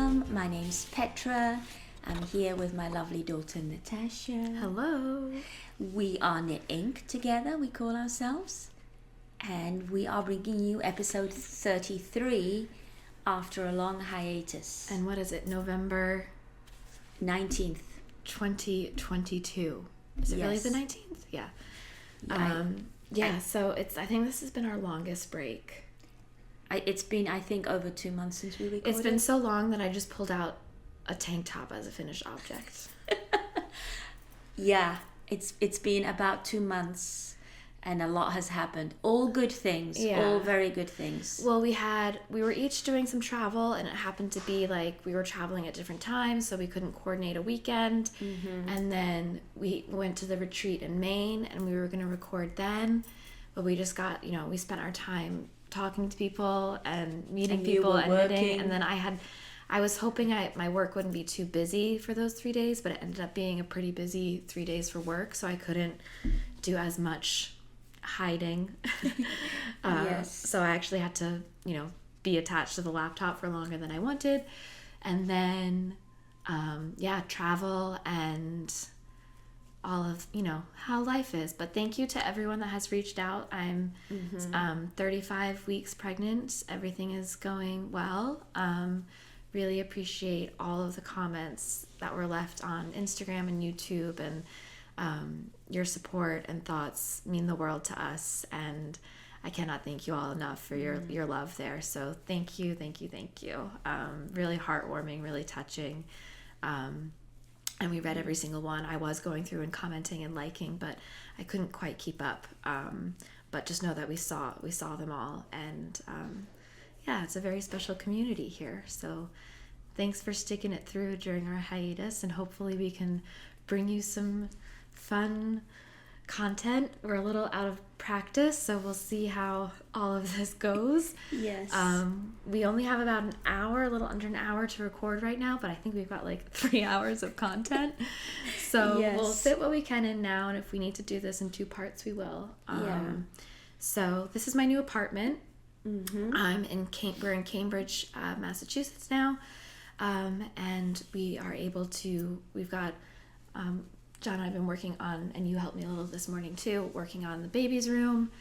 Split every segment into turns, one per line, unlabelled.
welcome. My name's Petra. I'm here with my lovely daughter Natasha.
Hello.
We are Knit Inc. together, we call ourselves. And we are bringing you episode 33 after a long hiatus.
And what is it, November
19th.
2022. Is it really the 19th? Yeah. So I think this has been our longest break.
It's been, I think, over 2 months since we recorded.
It's been so long that I just pulled out a tank top as a finished object.
Yeah, it's been about 2 months and a lot has happened. All good things, all very good things.
Well, we were each doing some travel, and it happened to be like we were traveling at different times, so we couldn't coordinate a weekend. Mm-hmm. And then we went to the retreat in Maine, and we were going to record then, but we just got, we spent our time talking to people and meeting people and knitting, and then I was hoping my work wouldn't be too busy for those 3 days, but it ended up being a pretty busy 3 days for work, so I couldn't do as much hiding.
Yes.
So I actually had to, be attached to the laptop for longer than I wanted. And then, travel and all of, how life is. But thank you to everyone that has reached out. I'm 35 weeks pregnant. Everything is going well. Really appreciate all of the comments that were left on Instagram and YouTube, and your support and thoughts mean the world to us, and I cannot thank you all enough for your love there. So thank you. Really heartwarming, really touching, and we read every single one. I was going through and commenting and liking, but I couldn't quite keep up, but just know that we saw them all, and it's a very special community here. So thanks for sticking it through during our hiatus, and hopefully we can bring you some fun content. We're a little out of practice, so we'll see how all of this goes.
Yes.
We only have about an hour, a little under an hour to record right now, but I think we've got like 3 hours of content. So We'll fit what we can in now, and if we need to do this in 2 parts, we will. So this is my new apartment. Mm-hmm. We're in Cambridge, Massachusetts now, and we are able to. We've got John and I've been working on, and you helped me a little this morning too, working on the baby's room,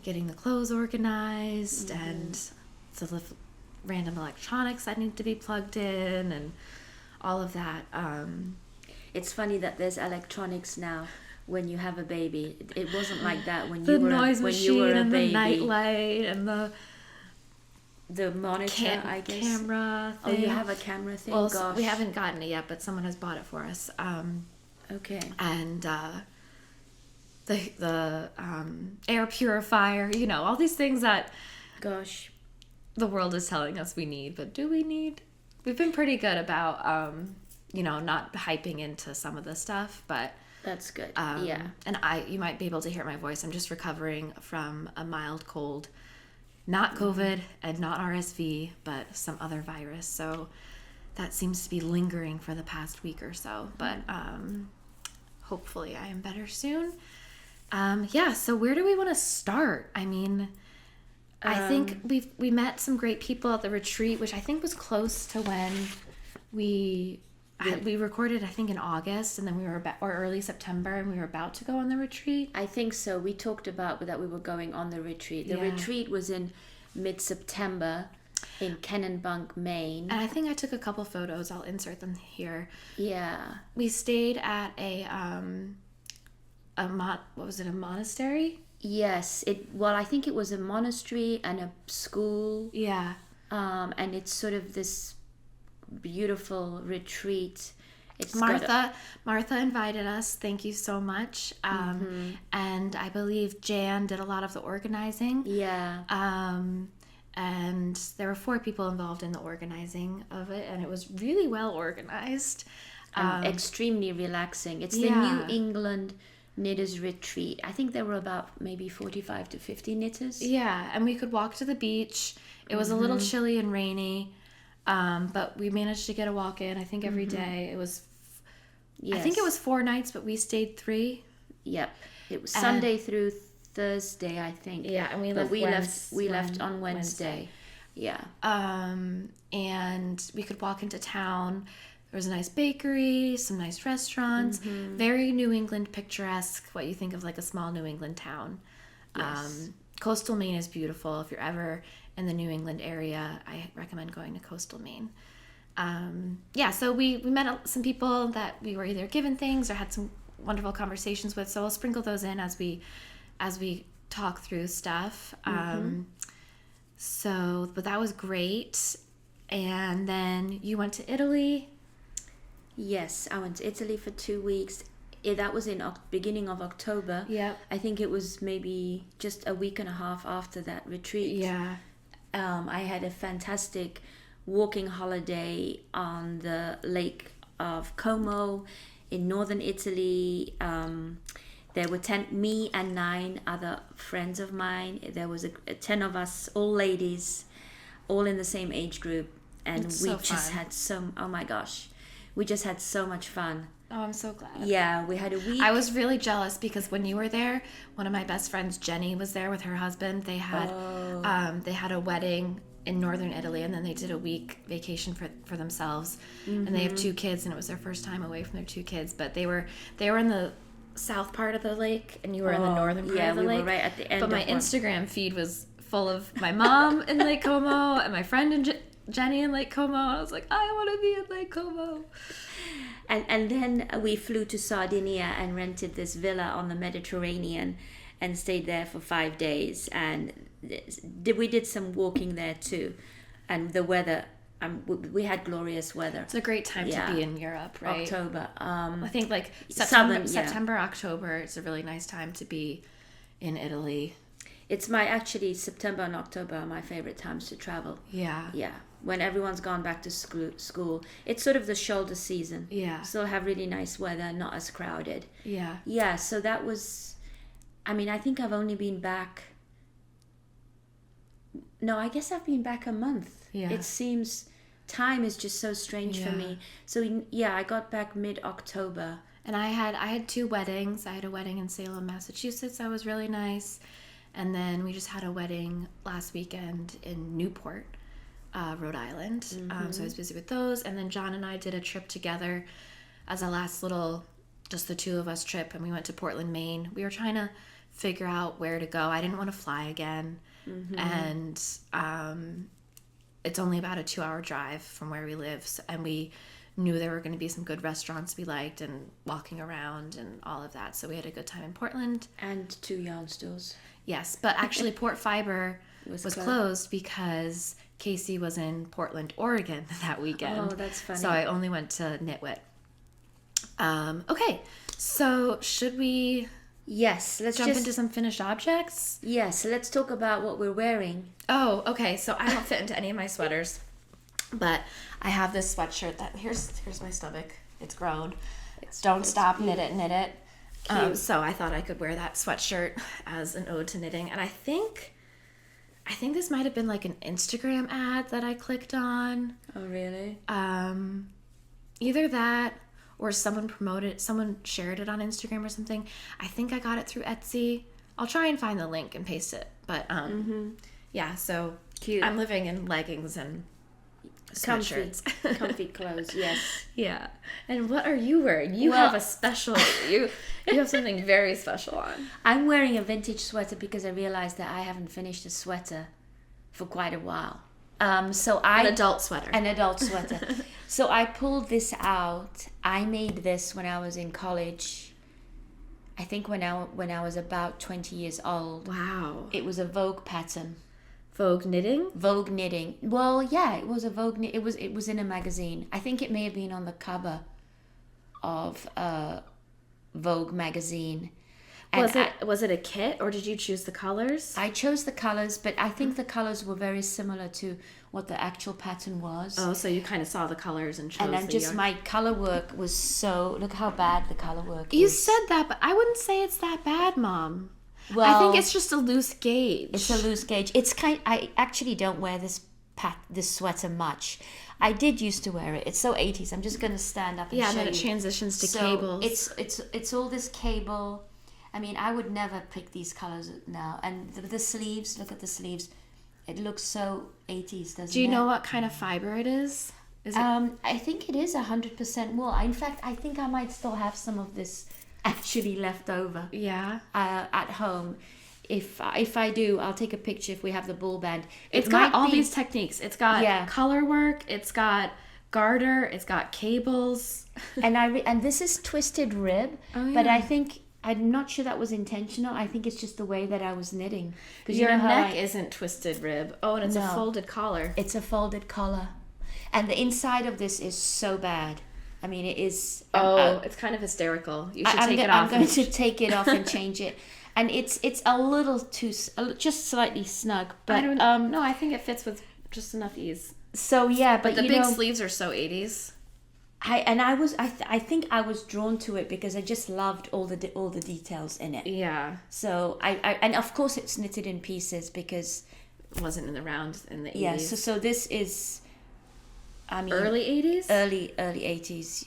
getting the clothes organized, and the random electronics that need to be plugged in, and all of that.
It's funny that there's electronics now. When you have a baby, it wasn't like that when
the
you were
noise
when
machine
you were a
and
baby.
The night light and the
monitor, I guess.
Camera thing.
Oh, you have a camera thing?
Well,
gosh.
We haven't gotten it yet, but someone has bought it for us.
Okay.
And the air purifier, all these things that,
gosh,
the world is telling us we need, but do we need? We've been pretty good about not hyping into some of the stuff, but.
That's good.
And you might be able to hear my voice. I'm just recovering from a mild cold, not COVID and not RSV, but some other virus. So that seems to be lingering for the past week or so. But hopefully I am better soon. So where do we want to start? I mean, I think we met some great people at the retreat, which I think was close to when we recorded, I think, in August, and then we were or early September, and we were about to go on the retreat.
I think so. We talked about that we were going on the retreat. The retreat was in mid-September in Kennebunk, Maine.
And I think I took a couple photos. I'll insert them here.
Yeah.
We stayed at a monastery?
Yes. I think it was a monastery and a school.
Yeah.
And it's sort of this beautiful retreat. It's
Martha invited us. Thank you so much. And I believe Jan did a lot of the organizing.
Yeah.
And there were 4 people involved in the organizing of it, and it was really well organized.
Extremely relaxing. It's the New England Knitters Retreat. I think there were about maybe 45 to 50 knitters.
Yeah, and we could walk to the beach. It was a little chilly and rainy. But we managed to get a walk in, I think, every day. It was, I think it was 4 nights, but we stayed 3.
Yep. It was Sunday through Thursday, I think.
Yeah, and we left
on Wednesday. Yeah.
And we could walk into town. There was a nice bakery, some nice restaurants, very New England picturesque, what you think of like a small New England town.
Yes.
Coastal Maine is beautiful. If you're ever in the New England area, I recommend going to coastal Maine. So we met some people that we were either given things or had some wonderful conversations with. So I'll sprinkle those in as we talk through stuff. But that was great. And then you went to Italy.
Yes, I went to Italy for 2 weeks. That was in beginning of October.
Yeah.
I think it was maybe just a week and a half after that retreat.
Yeah.
I had a fantastic walking holiday on the lake of Como in northern Italy. There were me and 9 other friends of mine. There was 10 of us, all ladies, all in the same age group. And
It's
we
so
just
fun.
oh my gosh, we just had so much fun.
Oh, I'm so glad.
Yeah, we had a week.
I was really jealous because when you were there, one of my best friends, Jenny, was there with her husband. They had a wedding in northern Italy, and then they did a week vacation for themselves. And they have 2 kids, and it was their first time away from their 2 kids. But they were in the south part of the lake, and you were in the northern part of the lake.
Yeah, we were right at the end.
But my Instagram feed was full of my mom in Lake Como and my friend and Jenny in Lake Como. And I was like, I want to be in Lake Como.
And then we flew to Sardinia and rented this villa on the Mediterranean and stayed there for 5 days. And we did some walking there too. And the weather, we had glorious weather.
It's a great time to be in Europe, right?
October.
I think like September, October, it's a really nice time to be in Italy.
It's September and October are my favorite times to travel.
Yeah.
Yeah. When everyone's gone back to school. It's sort of the shoulder season.
Yeah.
Still have really nice weather, not as crowded.
Yeah.
Yeah, so that was, I think I've only been back, no, I guess I've been back a month.
Yeah.
It seems time is just so strange for me. So I got back mid-October.
And I had 2 weddings. I had a wedding in Salem, Massachusetts. That was really nice. And then we just had a wedding last weekend in Newport, Rhode Island. So I was busy with those. And then John and I did a trip together as a last little, just the 2 of us trip. And we went to Portland, Maine. We were trying to figure out where to go. I didn't want to fly again. And it's only about a 2-hour drive from where we live. And we knew there were going to be some good restaurants we liked and walking around and all of that. So we had a good time in Portland.
And 2 yarn stores.
Yes, but actually Port Fiber was closed because Casey was in Portland, Oregon that weekend.
Oh, that's funny.
So I only went to Nitwit. Okay, so should we
let's
jump into some finished objects?
Yes, let's talk about what we're wearing.
Oh, okay, so I don't fit into any of my sweaters, but I have this sweatshirt that, here's my stomach. It's grown. Don't stop, knit it. So I thought I could wear that sweatshirt as an ode to knitting. And I think this might have been like an Instagram ad that I clicked on.
Oh, really?
Either that or someone shared it on Instagram or something. I think I got it through Etsy. I'll try and find the link and paste it. But yeah, so
cute.
I'm living in leggings and sweatshirts.
Comfy clothes, yes.
Yeah. And what are you wearing? You have a special, you have something very special on.
I'm wearing a vintage sweater because I realized that I haven't finished a sweater for quite a while. An
adult sweater.
An adult sweater. So I pulled this out. I made this when I was in college. I think when I was about 20 years old.
Wow.
It was a Vogue pattern.
Vogue knitting?
Vogue knitting. Well, yeah, it was a Vogue knit. It was in a magazine. I think it may have been on the cover of a Vogue magazine. And
was it a kit or did you choose the colors?
I chose the colors, but I think the colors were very similar to what the actual pattern was.
Oh, so you kind of saw the colors and chose.
And then just
yarn.
my color work was so. Look how bad the color work
You
is.
said that, but I wouldn't say it's that bad, Mom.
Well,
I think it's just a loose gauge.
It's a loose gauge. I actually don't wear this sweater much. I did used to wear it. It's so 80s. I'm just going to stand up and show you.
Yeah, then it transitions to cables.
It's all this cable. I mean, I would never pick these colors now. And the sleeves, look at the sleeves. It looks so 80s, doesn't it?
Do you know what kind of fiber it is? Is it?
I think it is 100% wool. In fact, I think I might still have some of this actually left over.
Yeah.
At home. If I do, I'll take a picture if we have the ball band.
It's got all these techniques. It's got color work. It's got garter. It's got cables.
And this is twisted rib. Oh, yeah. But I think I'm not sure that was intentional. I think it's just the way that I was knitting.
Because your neck isn't twisted rib. Oh, and it's a folded collar.
It's a folded collar, and the inside of this is so bad. I mean, it is.
It's kind of hysterical. You should take it off.
I'm going to take it off and change it. And it's a little too, just slightly snug. But
I don't. No, I think it fits with just enough ease.
So yeah, but
the big sleeves are so 80s.
I think I was drawn to it because I just loved all the details in it.
Yeah.
So and of course it's knitted in pieces because
it wasn't in the round in the 80s.
Yeah. So this is, I mean,
early 80s.
Early 80s.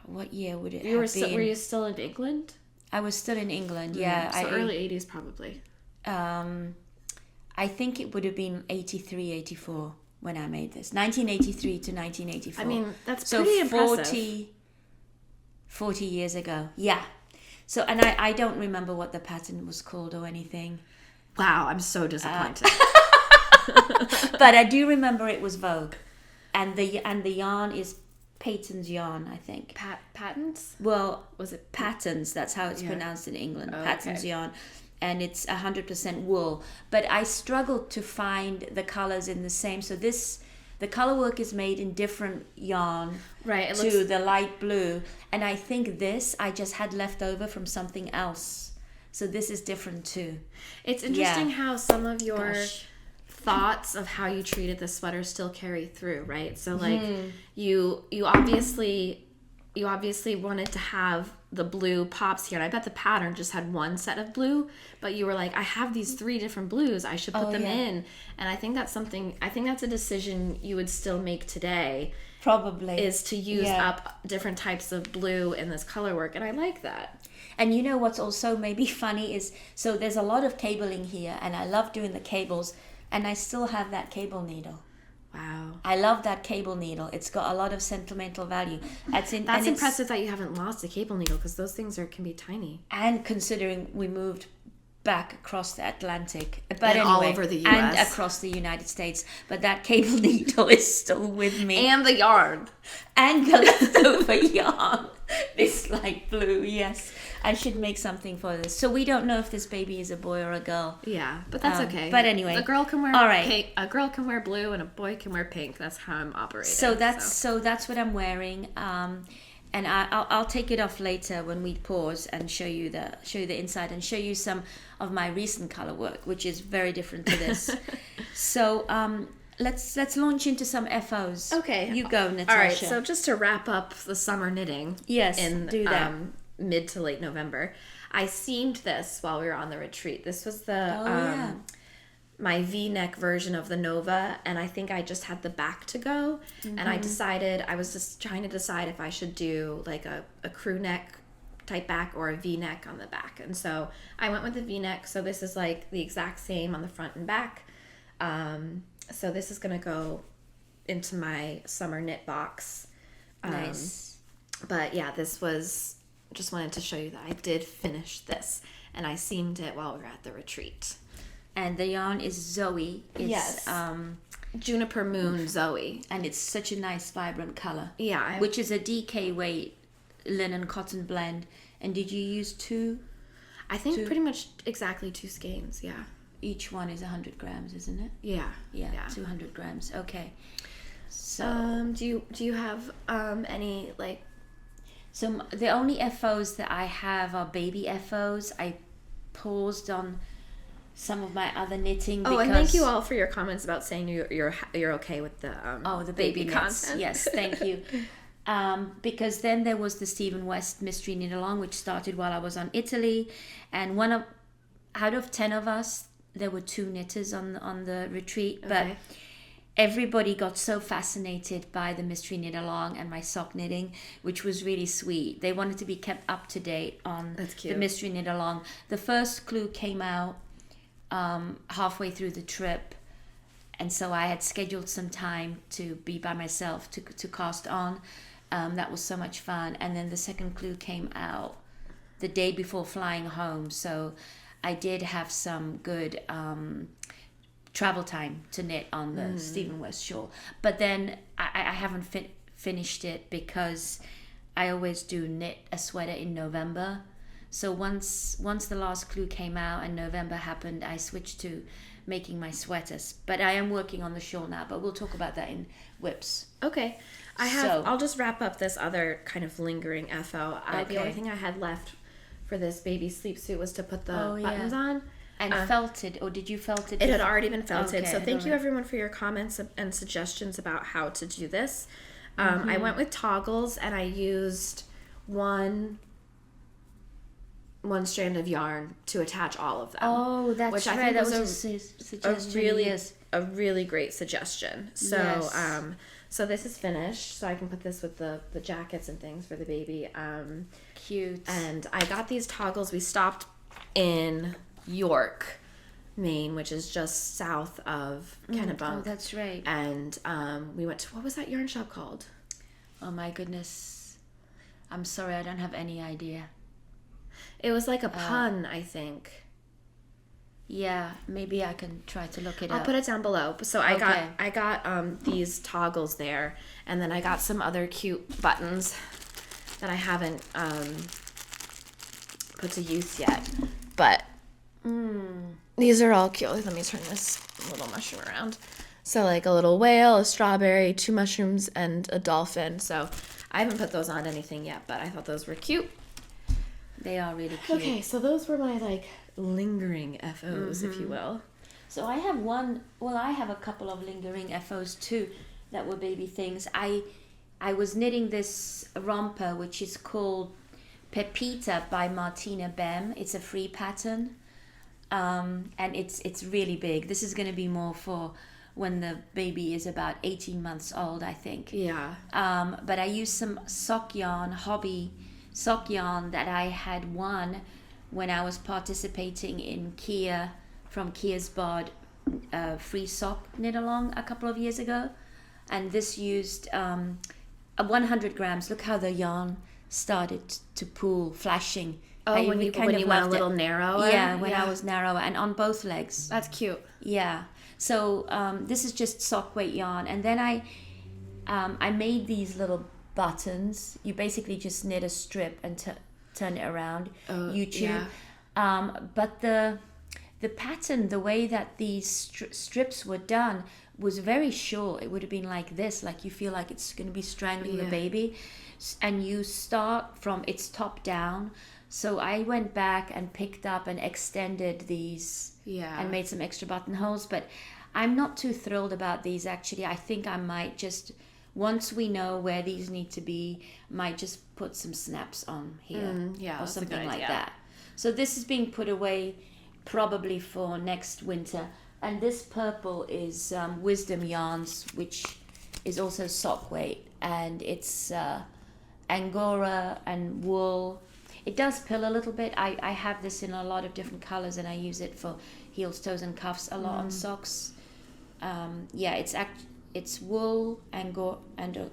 What year would it have been?
Were you still in England?
I was still in England. Yeah.
So early 80s probably.
I think it would have been 83, 84. When I made this, 1983 to 1984.
I mean, that's pretty
impressive. 40 years ago. Yeah. So, and I don't remember what the pattern was called or anything.
Wow, I'm so disappointed.
But I do remember it was Vogue, and the yarn is Peyton's yarn, I think.
Patents?
Well, was it Patterns? That's how it's pronounced in England.
Oh,
Patterns yarn. And it's 100% wool. But I struggled to find the colors in the same. So the color work is made in different yarn to the light blue. And I think this I just had left over from something else. So this is different too.
It's interesting how some of your thoughts of how you treated the sweater still carry through, right? So like you obviously wanted to have the blue pops here, and I bet the pattern just had one set of blue, but you were like, I have these 3 different blues, I should put them in. And I think that's a decision you would still make today, probably, is to use up different types of blue in this color work. And I like that.
And you know what's also maybe funny is, so there's a lot of cabling here, and I love doing the cables, and I still have that cable needle.
Wow.
I love that cable needle. It's got a lot of sentimental value.
That's impressive that you haven't lost a cable needle, because those things can be tiny.
And considering we moved back across the Atlantic, but
anyway, all over the US.
And across the United States, but that cable needle is still with me.
And the yarn.
And the leftover yarn. This light blue, yes. I should make something for this. So we don't know if this baby is a boy or a girl.
Yeah, but that's okay.
But anyway,
a girl can wear pink, a girl can wear blue, and a boy can wear pink. That's how I'm operating.
So that's what I'm wearing. And I'll take it off later when we pause and show you the inside and show you some of my recent color work, which is very different to this. So let's launch into some FOs.
Okay,
you go, Natasha.
All right. So just to wrap up the summer knitting.
Yes,
in
do that.
Mid to late November, I seamed this while we were on the retreat. This was the my V-neck version of the Nova, and I think I just had the back to go. Mm-hmm. And I was just trying to decide if I should do like a crew neck type back or a V-neck on the back. And so I went with the V-neck. So this is like the exact same on the front and back. So this is going to go into my summer knit box.
Nice.
But yeah, this was, just wanted to show you that I did finish this, and I seamed it while we were at the retreat.
And the yarn is Zoey.
Yes. Juniper Moon Zoey.
And it's such a nice vibrant color.
Yeah.
Which is a DK weight linen cotton blend. And did you use 2?
I think pretty much exactly 2 skeins, yeah.
Each one is 100 grams, isn't it?
Yeah.
Yeah. 200 grams. Okay.
So do you have any like?
So the only FOs that I have are baby FOs. I paused on some of my other knitting.
Oh, and thank you all for your comments about saying you're okay with the
the baby content. Yes, thank you. Because then there was the Stephen West Mystery Knit Along, which started while I was on Italy, and out of 10 of us, there were 2 knitters on the retreat, but everybody got so fascinated by the Mystery Knit Along and my sock knitting, which was really sweet. They wanted to be kept up to date on the Mystery Knit Along. The first clue came out halfway through the trip, and so I had scheduled some time to be by myself to cast on. That was so much fun. And then the second clue came out the day before flying home, so I did have some good travel time to knit on the Stephen West shawl. But then I haven't finished it because I always do knit a sweater in November. So once the last clue came out and November happened, I switched to making my sweaters. But I am working on the shawl now, but we'll talk about that in whips.
Okay. I'll just wrap up this other kind of lingering FO. The only thing I had left for this baby sleep suit was to put the buttons on.
And felted, or did you felt it?
It had already been felted.
Okay,
so thank you everyone for your comments and suggestions about how to do this. I went with toggles, and I used one strand of yarn to attach all of them.
Oh, that's
which
right.
I think
that
was
a
really great suggestion. So
yes.
So this is finished. So I can put this with the jackets and things for the baby.
Cute.
And I got these toggles. We stopped in York, Maine, which is just south of Kennebunk.
Oh, that's right.
And we went to, what was that yarn shop called?
Oh my goodness. I'm sorry, I don't have any idea.
It was like a pun, I think.
Yeah, maybe I can try to look it up.
I'll put it down below. So I got these toggles there, and then I got some other cute buttons that I haven't put to use yet. But these are all cute. Let me turn this little mushroom around. So like a little whale, a strawberry, 2 mushrooms, and a dolphin. So I haven't put those on anything yet, but I thought those were cute.
They are really cute.
Okay, so those were my like lingering FOs, if you will.
So I have I have a couple of lingering FOs too that were baby things. I was knitting this romper, which is called Pepita by Martina Bem. It's a free pattern, and it's really big. This is going to be more for when the baby is about 18 months old, I think.
Yeah.
But I used some sock yarn, hobby sock yarn that I had won when I was participating in Kia from Kia's Bod free sock knit along a couple of years ago, and this used 100 grams. Look how the yarn started to pool, flashing.
When you went a little narrower?
Yeah, when I was narrower, and on both legs.
That's cute.
Yeah. So this is just sock weight yarn, and then I made these little buttons. You basically just knit a strip and turn it around. YouTube. Yeah. But the pattern, the way that these strips were done was very short. It would have been like this, like you feel like it's going to be strangling the baby, and you start from its top down. So I went back and picked up and extended these and made some extra buttonholes, but I'm not too thrilled about these actually. I think I might just, once we know where these need to be, might just put some snaps on here or something like that. So this is being put away probably for next winter. And this purple is Wisdom Yarns, which is also sock weight, and it's Angora and wool. It does pill a little bit. I have this in a lot of different colors, and I use it for heels, toes, and cuffs a lot on socks. It's wool, Angora, and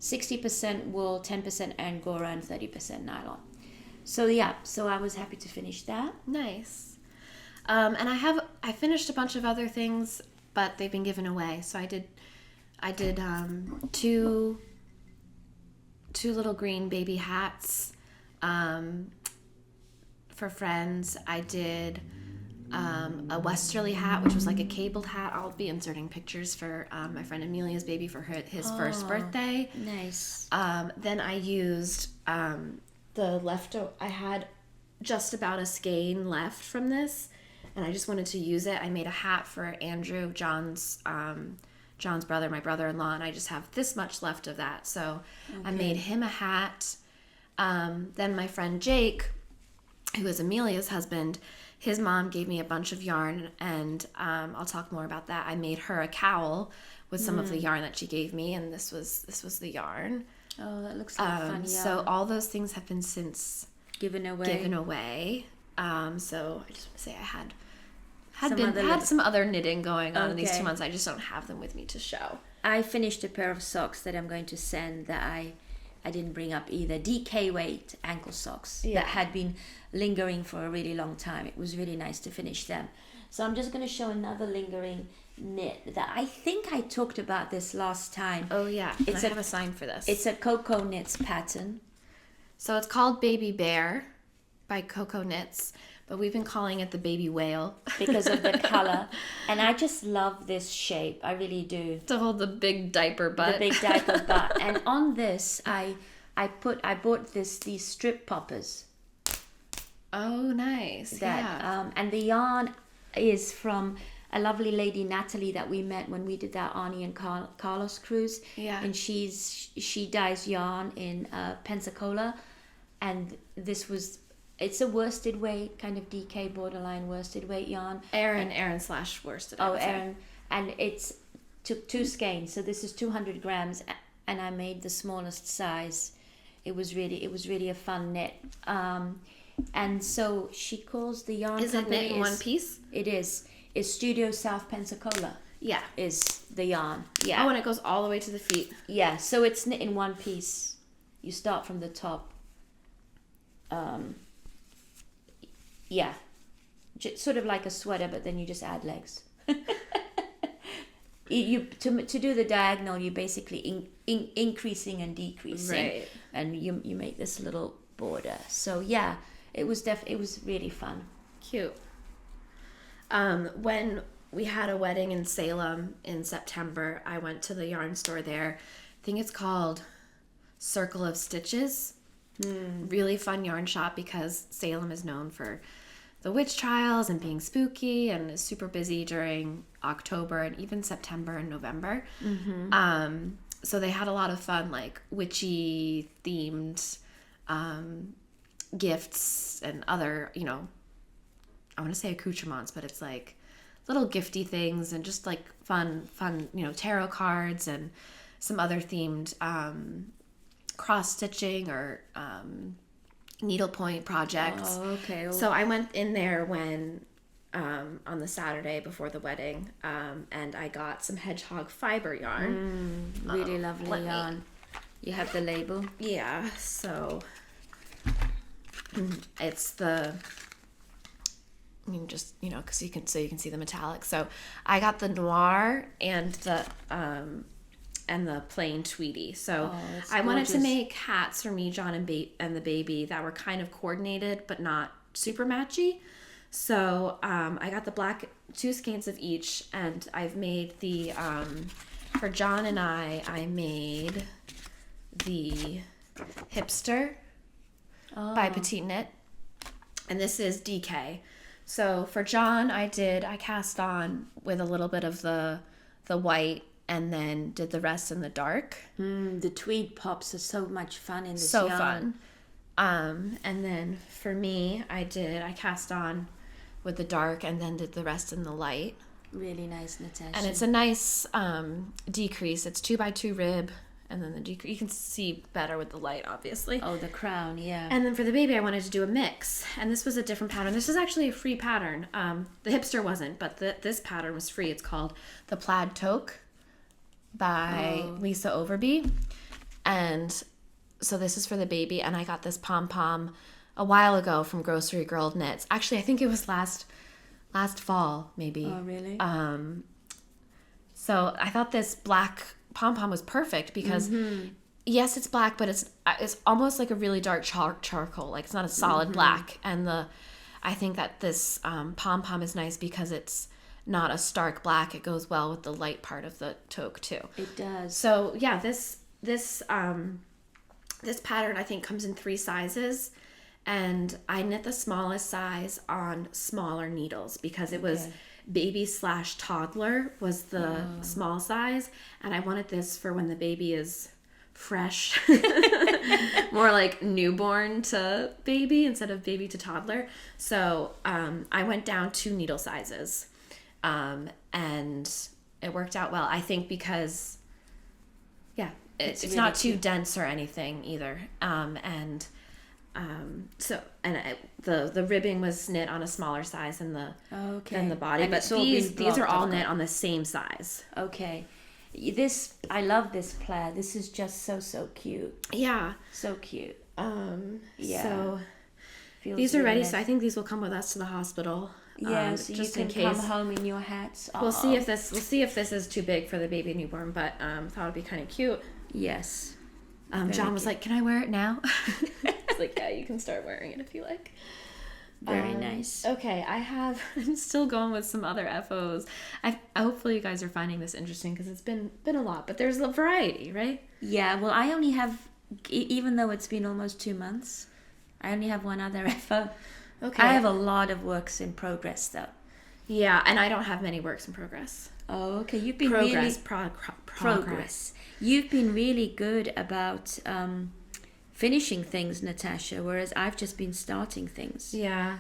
60% wool, 10% Angora, and 30% nylon. So I was happy to finish that.
Nice. And I finished a bunch of other things, but they've been given away. So I did two little green baby hats for friends. I did a Westerly hat, which was like a cabled hat. I'll be inserting pictures for my friend Amelia's baby for his first birthday.
Nice.
Then I used the leftover. I had just about a skein left from this, and I just wanted to use it. I made a hat for Andrew, John's brother, my brother-in-law, and I just have this much left of that. So I made him a hat. Then my friend Jake, who is Amelia's husband, his mom gave me a bunch of yarn, and I'll talk more about that. I made her a cowl with some of the yarn that she gave me, and this was the yarn.
Oh, that looks like fun yarn.
So all those things have been since
given away.
So I just want to say I had Had some other knitting going on in these 2
Okay.
months. I just don't have them with me to show.
I finished a pair of socks that I'm going to send that I didn't bring up either. DK weight ankle socks that had been lingering for a really long time. It was really nice to finish them. So I'm just going to show another lingering knit that I think I talked about this last time.
Oh yeah, I have a sign for this.
It's a Coco Knits pattern.
So it's called Baby Bear by Coco Knits, but we've been calling it the Baby Whale
Because of the color. And I just love this shape. I really do.
to hold the big diaper butt.
The big diaper butt. And on this, I bought these strip poppers.
Oh, nice.
That and the yarn is from a lovely lady, Natalie, that we met when we did that Arnie and Carlos cruise.
Yeah.
And she dyes yarn in Pensacola, and it's a worsted weight, kind of DK borderline worsted weight yarn.
Erin / worsted.
Oh, Erin, and it's took 2 skeins, so this is 200 grams, and I made the smallest size. It was really a fun knit. And so she calls the yarn
Is it
company
knit in one piece?
It is. It's Studio South Pensacola.
Yeah.
Is the yarn. Yeah.
Oh, and it goes all the way to the feet.
Yeah, so it's knit in one piece. You start from the top. Yeah. Sort of like a sweater, but then you just add legs. To do the diagonal, you're basically increasing and decreasing.
Right.
And you make this little border. So yeah, it was really fun.
Cute. When we had a wedding in Salem in September, I went to the yarn store there. I think it's called Circle of Stitches. Really fun yarn shop because Salem is known for the witch trials and being spooky, and is super busy during October and even September and November. So they had a lot of fun, like witchy themed gifts and other, I want to say accoutrements, but it's like little gifty things and just like fun, tarot cards and some other themed cross stitching or needlepoint projects.
Oh, okay.
So I went in there when on the Saturday before the wedding, and I got some hedgehog fiber yarn.
Really lovely yarn. You have the label.
Yeah, so it's the, because you can see the metallic. So I got the noir and the plain tweedy. So I wanted to make hats for me, John, and the baby that were kind of coordinated but not super matchy. So I got the black 2 skeins of each, and I've made the for John and I made the hipster by Petite Knit, and this is DK. So for John, I cast on with a little bit of the white, and then did the rest in the dark.
The tweed pops are so much fun in this
so
yarn.
fun. And then for me, I cast on with the dark and then did the rest in the light.
Really nice, Natasha.
And it's a nice decrease. It's 2x2 rib, and then the decrease. You can see better with the light, obviously.
Oh, the crown, yeah.
And then for the baby, I wanted to do a mix. And this was a different pattern. This is actually a free pattern. The hipster wasn't, but this pattern was free. It's called the Plaid Toque by Lisa Overby. And so this is for the baby, and I got this pom-pom a while ago from Grocery Girl Knits. Actually, I think it was last fall, maybe.
Oh, really?
So I thought this black pom-pom was perfect because yes, it's black, but it's almost like a really dark charcoal. Like, it's not a solid black. And I think that this pom-pom is nice because it's not a stark black. It goes well with the light part of the toque too.
It does.
So yeah, this pattern I think comes in 3 sizes, and I knit the smallest size on smaller needles because it was baby / toddler was the small size, and I wanted this for when the baby is fresh, more like newborn to baby instead of baby to toddler. So I went down 2 needle sizes, and it worked out well, I think, because it's really not too dense or anything either, and The ribbing was knit on a smaller size than the body,
And
but these are all knit on the same size.
Okay. I love this plaid. This is just so cute.
Yeah.
So cute.
So these are ready. Nice. So I think these will come with us to the hospital.
Yeah, so just you can come home in your hats.
We'll see if this is too big for the baby newborn, but thought it'd be kind of cute.
Yes.
John was like, "Can I wear it now?" It's like, "Yeah, you can start wearing it if you like."
Very nice.
Okay, I'm still going with some other FOs. Hopefully you guys are finding this interesting because it's been a lot, but there's a variety, right?
Yeah, well, I only have, even though it's been almost 2 months, I only have one other FO. Okay. I have a lot of works in progress, though.
Yeah, and I don't have many works in progress.
Oh, okay. You've been progress. You've been really good about finishing things, Natasha, whereas I've just been starting things.
Yeah.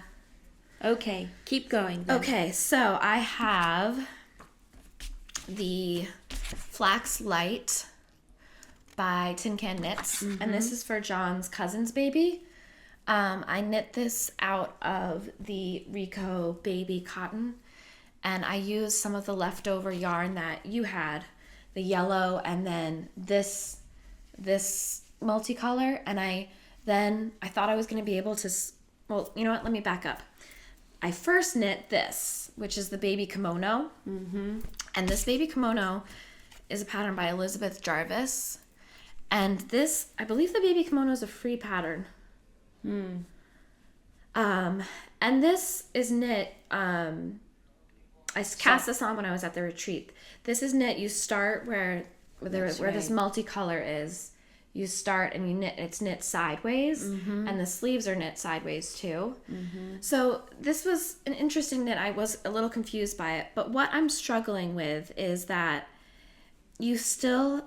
Okay, keep going then.
Okay, so I have the Flax Light by Tin Can Knits, and this is for John's cousin's baby. I knit this out of the Rico baby cotton, and I used some of the leftover yarn that you had, the yellow, and then this multicolor, and I thought I was going to be able to, well, you know what, let me back up. I first knit this, which is the baby kimono, and this baby kimono is a pattern by Elizabeth Jarvis, and this, I believe the baby kimono is a free pattern. And this is knit, I cast this on when I was at the retreat. This is knit, you start where this multicolor is. You start and you knit, it's knit sideways, and the sleeves are knit sideways too. So this was an interesting knit. I was a little confused by it, but what I'm struggling with is that you still,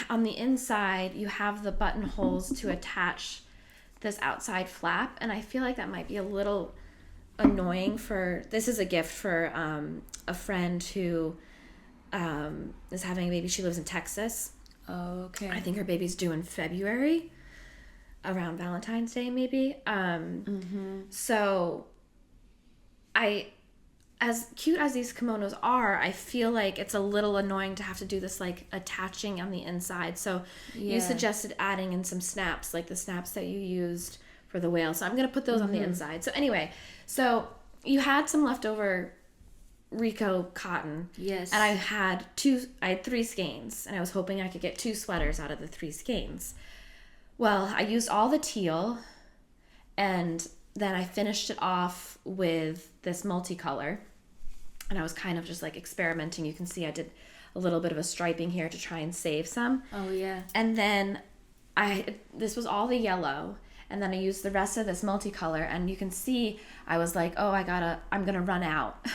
on the inside, you have the buttonholes to attach this outside flap, and I feel like that might be a little annoying this is a gift for a friend who is having a baby. She lives in Texas.
Oh, okay.
I think her baby's due in February, around Valentine's Day maybe. So as cute as these kimonos are, I feel like it's a little annoying to have to do this like attaching on the inside. So you suggested adding in some snaps, like the snaps that you used for the whale. So I'm going to put those on the inside. So anyway, so you had some leftover Rico cotton.
Yes.
And I had 3 skeins, and I was hoping I could get 2 sweaters out of the 3 skeins. Well, I used all the teal, and then I finished it off with this multicolor, and I was kind of just like experimenting. You can see I did a little bit of a striping here to try and save some.
Oh yeah.
And then this was all the yellow, and then I used the rest of this multicolor, and you can see I was like, oh, I'm gonna run out.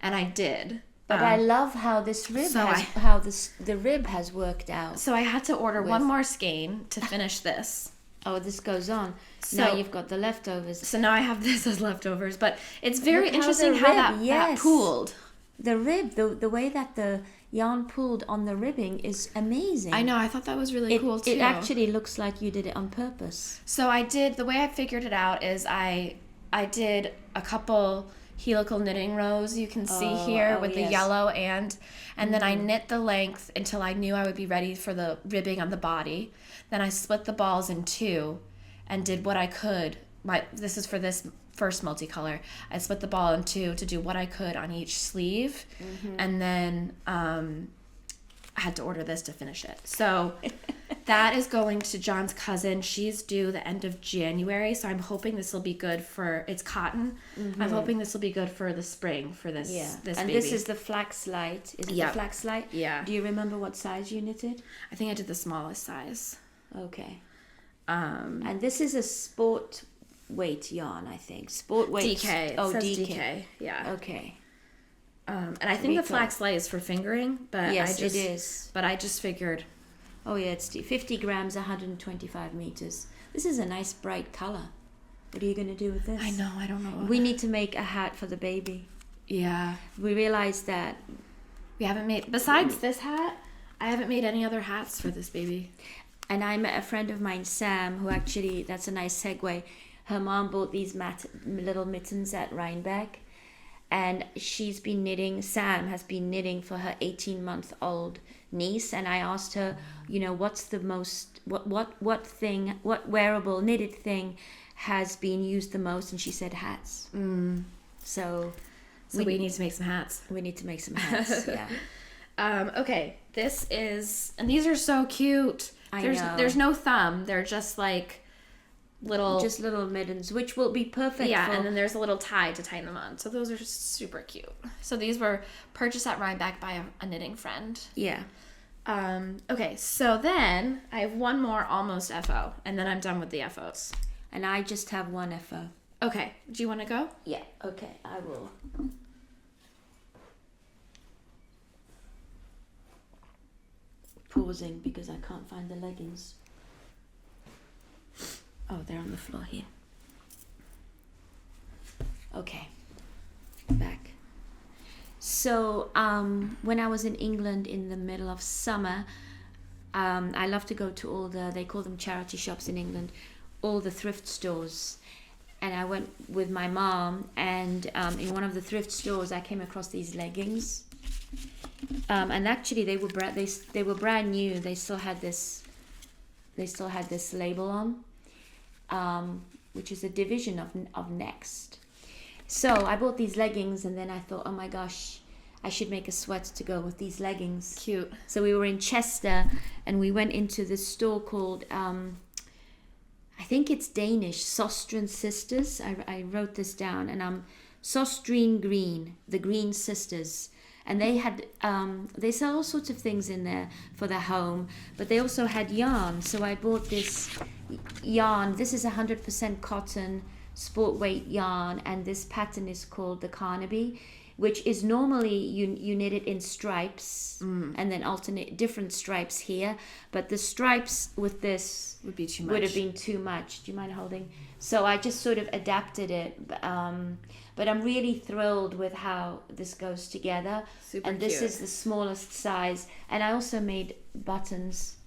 And I did.
But I love how this rib the rib has worked out.
So I had to order one more skein to finish this.
Oh, this goes on. So now you've got the leftovers.
So now I have this as leftovers, but it's very interesting how that pooled.
The rib, the way that the yarn pulled on the ribbing is amazing.
I know, I thought that was really cool too.
It actually looks like you did it on purpose.
So the way I figured it out is I did a couple helical knitting rows you can see here with the yellow and then I knit the length until I knew I would be ready for the ribbing on the body. Then I split the balls in 2 and did what I could. This is for this first multicolor. I split the ball in 2 to do what I could on each sleeve, and then I had to order this to finish it. So that is going to John's cousin. She's due the end of January, so I'm hoping this will be good for, it's cotton. I'm hoping this will be good for the spring for this this
and
baby.
This is the Flax Light. Is it the Flax Light?
Yeah.
Do you remember what size you knitted?
I think I did the smallest size.
Okay. And this is a sport weight yarn, I think. Sport weight.
DK. It says DK. Yeah.
Okay.
And I think the Flax Light is for fingering, but
yes, it is.
But I just figured.
Oh yeah, it's 50 grams, 125 meters. This is a nice bright color. What are you going to do with this?
I know, I don't know.
We need to make a hat for the baby.
Yeah.
We realized that
we haven't made, besides this hat, I haven't made any other hats for this baby.
And I met a friend of mine, Sam, who actually, that's a nice segue. Her mom bought these little mittens at Rhinebeck. And she's been knitting, Sam has been knitting for her 18-month-old niece. And I asked her, what's the most, what wearable knitted thing has been used the most? And she said hats. So
we need to make some hats.
We need to make some hats, yeah.
Okay, this is, and these are so cute.
I know.
There's no thumb. They're just like little
mittens, which will be perfect.
Yeah, and then there's a little tie to tie them on. So those are super cute. So these were purchased at Rhinebeck by a knitting friend.
Yeah.
Okay, so then I have one more almost FO, and then I'm done with the FOs.
And I just have one FO.
Okay, do you want to go?
Yeah, okay, I will. Pausing because I can't find the leggings. Oh, they're on the floor here. Okay, back. So when I was in England in the middle of summer, I love to go to they call them charity shops in England, all the thrift stores. And I went with my mom, and in one of the thrift stores I came across these leggings. And actually they were brand new. They still had this label on, which is a division of Next. So I bought these leggings, and then I thought, oh my gosh, I should make a sweat to go with these leggings.
Cute.
So we were in Chester, and we went into this store called I think it's Danish, Sostren Sisters. I wrote this down, and Sostren Green, the Green Sisters. And they had, they sell all sorts of things in there for the home, but they also had yarn. So I bought this yarn. This is 100% cotton, sport weight yarn, and this pattern is called the Carnaby, which is normally you knit it in stripes and then alternate different stripes here. But the stripes with this
would be too much.
Would have been too much. Do you mind holding? So I just sort of adapted it. But I'm really thrilled with how this goes together.
Super
and this
cute.
is the smallest size. And I also made buttons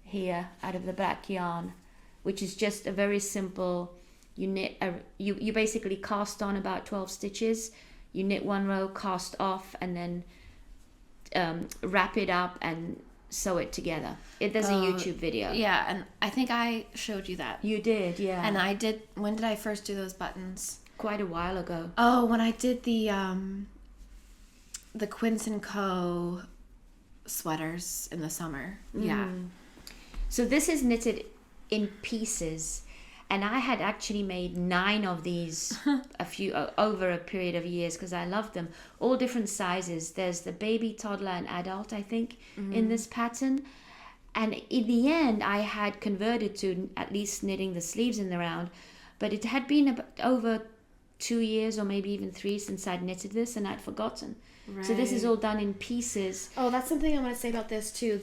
here out of the black yarn, which is just a very simple, you knit, you basically cast on about 12 stitches. You knit one row, cast off, and then wrap it up and sew it together. There's a YouTube video.
Yeah, and I think I showed you that.
You did, yeah.
And I did, when did I first do those buttons?
Quite a while ago.
Oh, when I did the Quince & Co. sweaters in the summer. Yeah.
So this is knitted in pieces. And I had actually made 9 of these over a period of years because I loved them. All different sizes. There's the baby, toddler, and adult, I think, in this pattern. And in the end, I had converted to at least knitting the sleeves in the round. But it had been over 2 years or maybe even 3 since I'd knitted this, and I'd forgotten. Right. So this is all done in pieces.
Oh, that's something I want to say about this too.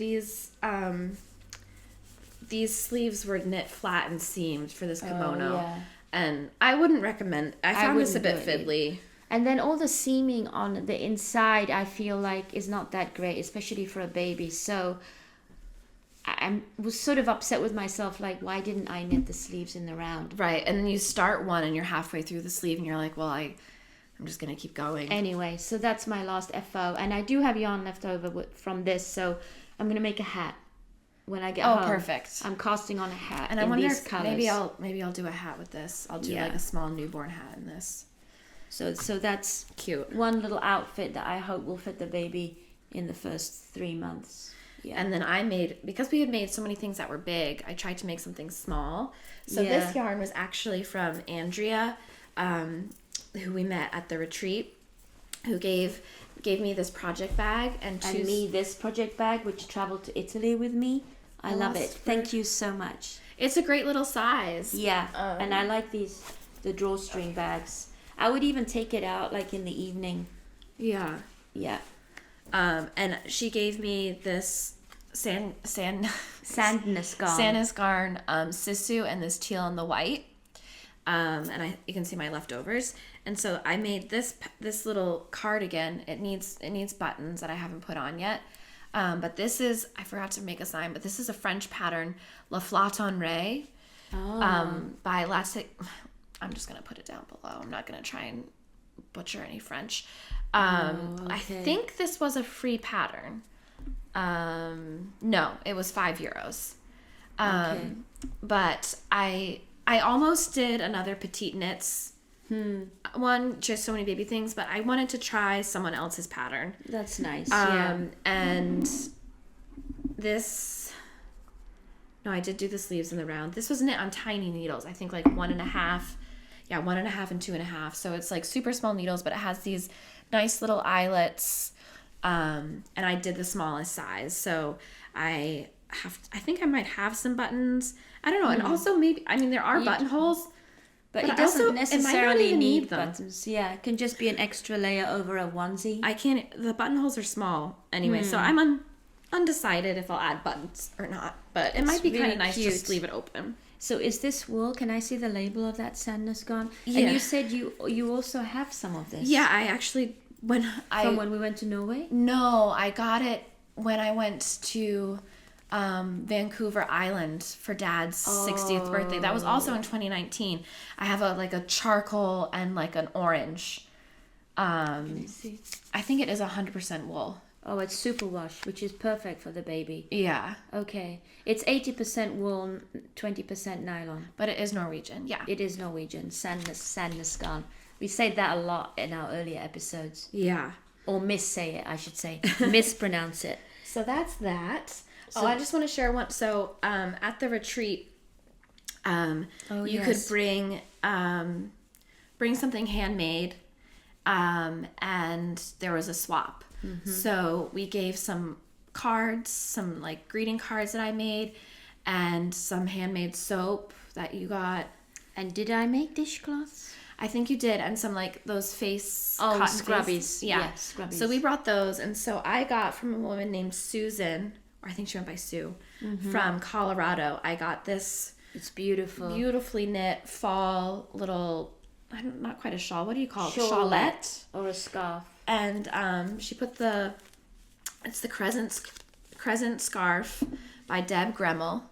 These sleeves were knit flat and seamed for this kimono.
Yeah.
And I wouldn't recommend. I found this a bit fiddly.
And then all the seaming on the inside, I feel like, is not that great, especially for a baby. So I was sort of upset with myself, like, why didn't I knit the sleeves in the round?
Right, and then you start one and you're halfway through the sleeve and you're like, well, I'm just going to keep going.
Anyway, so that's my last FO. And I do have yarn left over from this, so I'm going to make a hat. When I get home.
Oh, perfect.
I'm casting on a hat
and
in
I wonder
these
if
colors.
maybe I'll do a hat with this. I'll do like a small newborn hat in this.
So that's
cute.
One little outfit that I hope will fit the baby in the first 3 months. Yeah.
And then because we had made so many things that were big, I tried to make something small. So this yarn was actually from Andrea, who we met at the retreat, who gave me this project bag and
me this project bag, which traveled to Italy with me. I love it. Thank you so much.
It's a great little size.
Yeah, and I like the drawstring bags. I would even take it out like in the evening.
Yeah.
Yeah.
And she gave me this Sandnes garn sisu and this teal and the white. And you can see my leftovers. And so I made this little cardigan. It needs buttons that I haven't put on yet. But this is, I forgot to make a sign, but this is a French pattern, La Flatonnerie, by Latte. I'm just going to put it down below. I'm not going to try and butcher any French. I think this was a free pattern. No, it was €5. But I almost did another petite knits one, just so many baby things, but I wanted to try someone else's pattern.
That's nice.
And this, no, I did do the sleeves in the round. This was knit on tiny needles. I think like 1.5. Yeah, 1.5 and 2.5. So it's like super small needles, but it has these nice little eyelets. And I did the smallest size. So I think I might have some buttons. I don't know. And also maybe, I mean, there are buttonholes.
But it doesn't necessarily need
them.
buttons. Yeah, it can just be an extra layer over a onesie.
The buttonholes are small anyway, so I'm undecided if I'll add buttons or not. But it might be really kind of nice to just leave it open.
So is this wool? Can I see the label of that Sandnes gone?
Yeah.
And you said you also have some of this.
Yeah, I actually, when
we went to Norway?
No, I got it when I went to Vancouver Island for Dad's 60th birthday. That was also in 2019. I have a charcoal and like an orange.
Let me see.
I think it is 100% wool.
Oh, it's superwash, which is perfect for the baby.
Yeah.
Okay. It's 80% wool, 20% nylon.
But it is Norwegian. Yeah.
It is Norwegian. Sandnes garn. We say that a lot in our earlier episodes.
Yeah.
Or say it, I should say. Mispronounce it.
So that's that. I just want to share one. So at the retreat, you could bring something handmade, and there was a swap. Mm-hmm. So we gave some cards, some like greeting cards that I made, and some handmade soap that you got.
And did I make dishcloths?
I think you did, and some like those cotton
scrubbies.
Face. Yeah,
scrubbies.
So we brought those, and so I got from a woman named Susan, or I think she went by Sue, from Colorado. I got this.
It's beautiful.
Beautifully knit fall little, not quite a shawl. What do you call it?
Shawlette. Or a scarf.
And she put it's the Crescent Scarf by Deb Gremmel.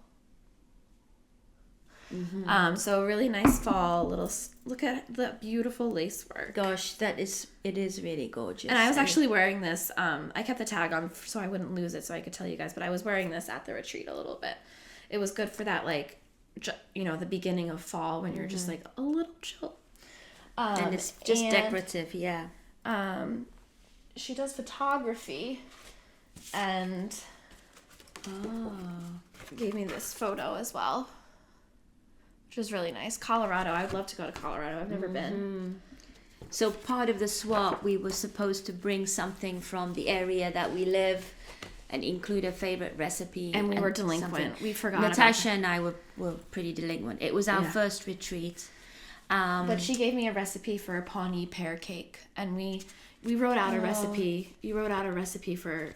Mm-hmm. So a really nice fall little, look at the beautiful lace work.
Gosh, it is really gorgeous.
And I was actually wearing this, I kept the tag on so I wouldn't lose it so I could tell you guys, but I was wearing this at the retreat a little bit. It was good for that, like, the beginning of fall when you're just like a little chill.
And it's just decorative, yeah.
She does photography and gave me this photo as well, which is really nice. Colorado. I would love to go to Colorado. I've never been.
So part of the swap, we were supposed to bring something from the area that we live and include a favorite recipe.
And we were delinquent.
Something.
We forgot
Natasha and I were pretty delinquent. It was our first retreat.
But she gave me a recipe for a Pawnee pear cake. And we wrote out a recipe. You wrote out a recipe for...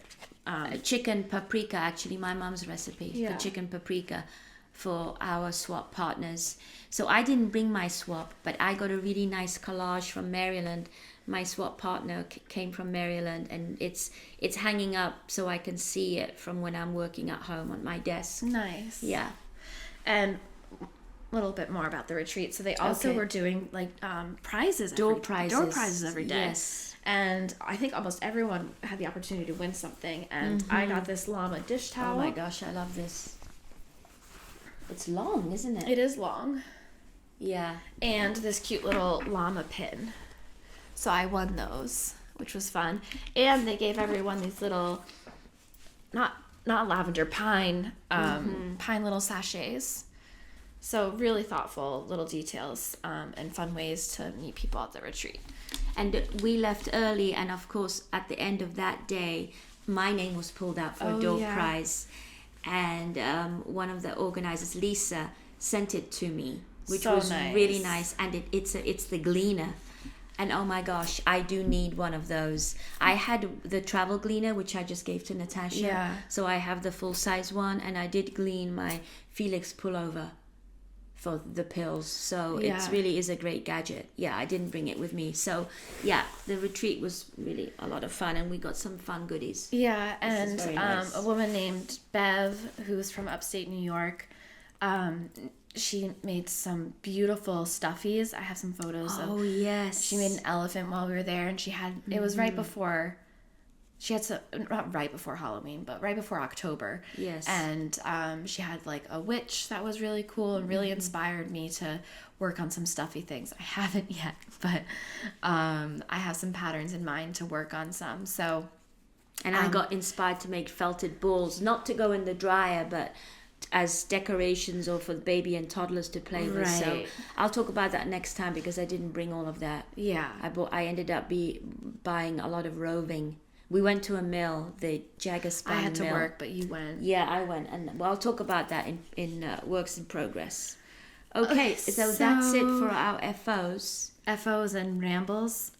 chicken paprika, actually, my mom's recipe for chicken paprika for our swap partners. So I didn't bring my swap, but I got a really nice collage from Maryland. My swap partner came from Maryland, and it's hanging up so I can see it from when I'm working at home on my desk.
Nice.
Yeah.
And a little bit more about the retreat. So they also were doing like prizes.
Door prizes
every day.
Yes.
And I think almost everyone had the opportunity to win something. And I got this llama dish towel.
Oh my gosh, I love this. It's long, isn't it?
It is long.
Yeah.
And this cute little llama pin. So I won those, which was fun. And they gave everyone these little, not lavender, pine little sachets. So really thoughtful little details and fun ways to meet people at the retreat.
And we left early, and of course, at the end of that day, my name was pulled out for a door prize. And one of the organizers, Lisa, sent it to me, which was really nice. And it's the Gleaner. And oh my gosh, I do need one of those. I had the travel Gleaner, which I just gave to Natasha.
Yeah.
So I have the full size one, and I did glean my Felix pullover. for the pills. So
Yeah.
it really is a great gadget. Yeah, I didn't bring it with me. So yeah, the retreat was really a lot of fun, and we got some fun goodies.
Yeah,
This is
and
very nice.
a woman named Bev, who's from upstate New York, she made some beautiful stuffies. I have some photos of.
Oh yes.
She made an elephant while we were there, and she had it was right before. She had some, not right before Halloween, but right before October.
Yes.
And she had like a witch that was really cool and really inspired me to work on some stuffy things. I haven't yet, but I have some patterns in mind to work on some. So,
And I got inspired to make felted balls, not to go in the dryer, but as decorations or for the baby and toddlers to play with. So
Right.
I'll talk about that next time because I didn't bring all of that.
yeah.
I ended up buying a lot of roving. We went to a mill, the Jagger Spun
I had to
mill.
work, but you went.
Yeah, I went, and well, I'll talk about that in works in progress. Okay, so that's it for our FOs.
FOs and rambles.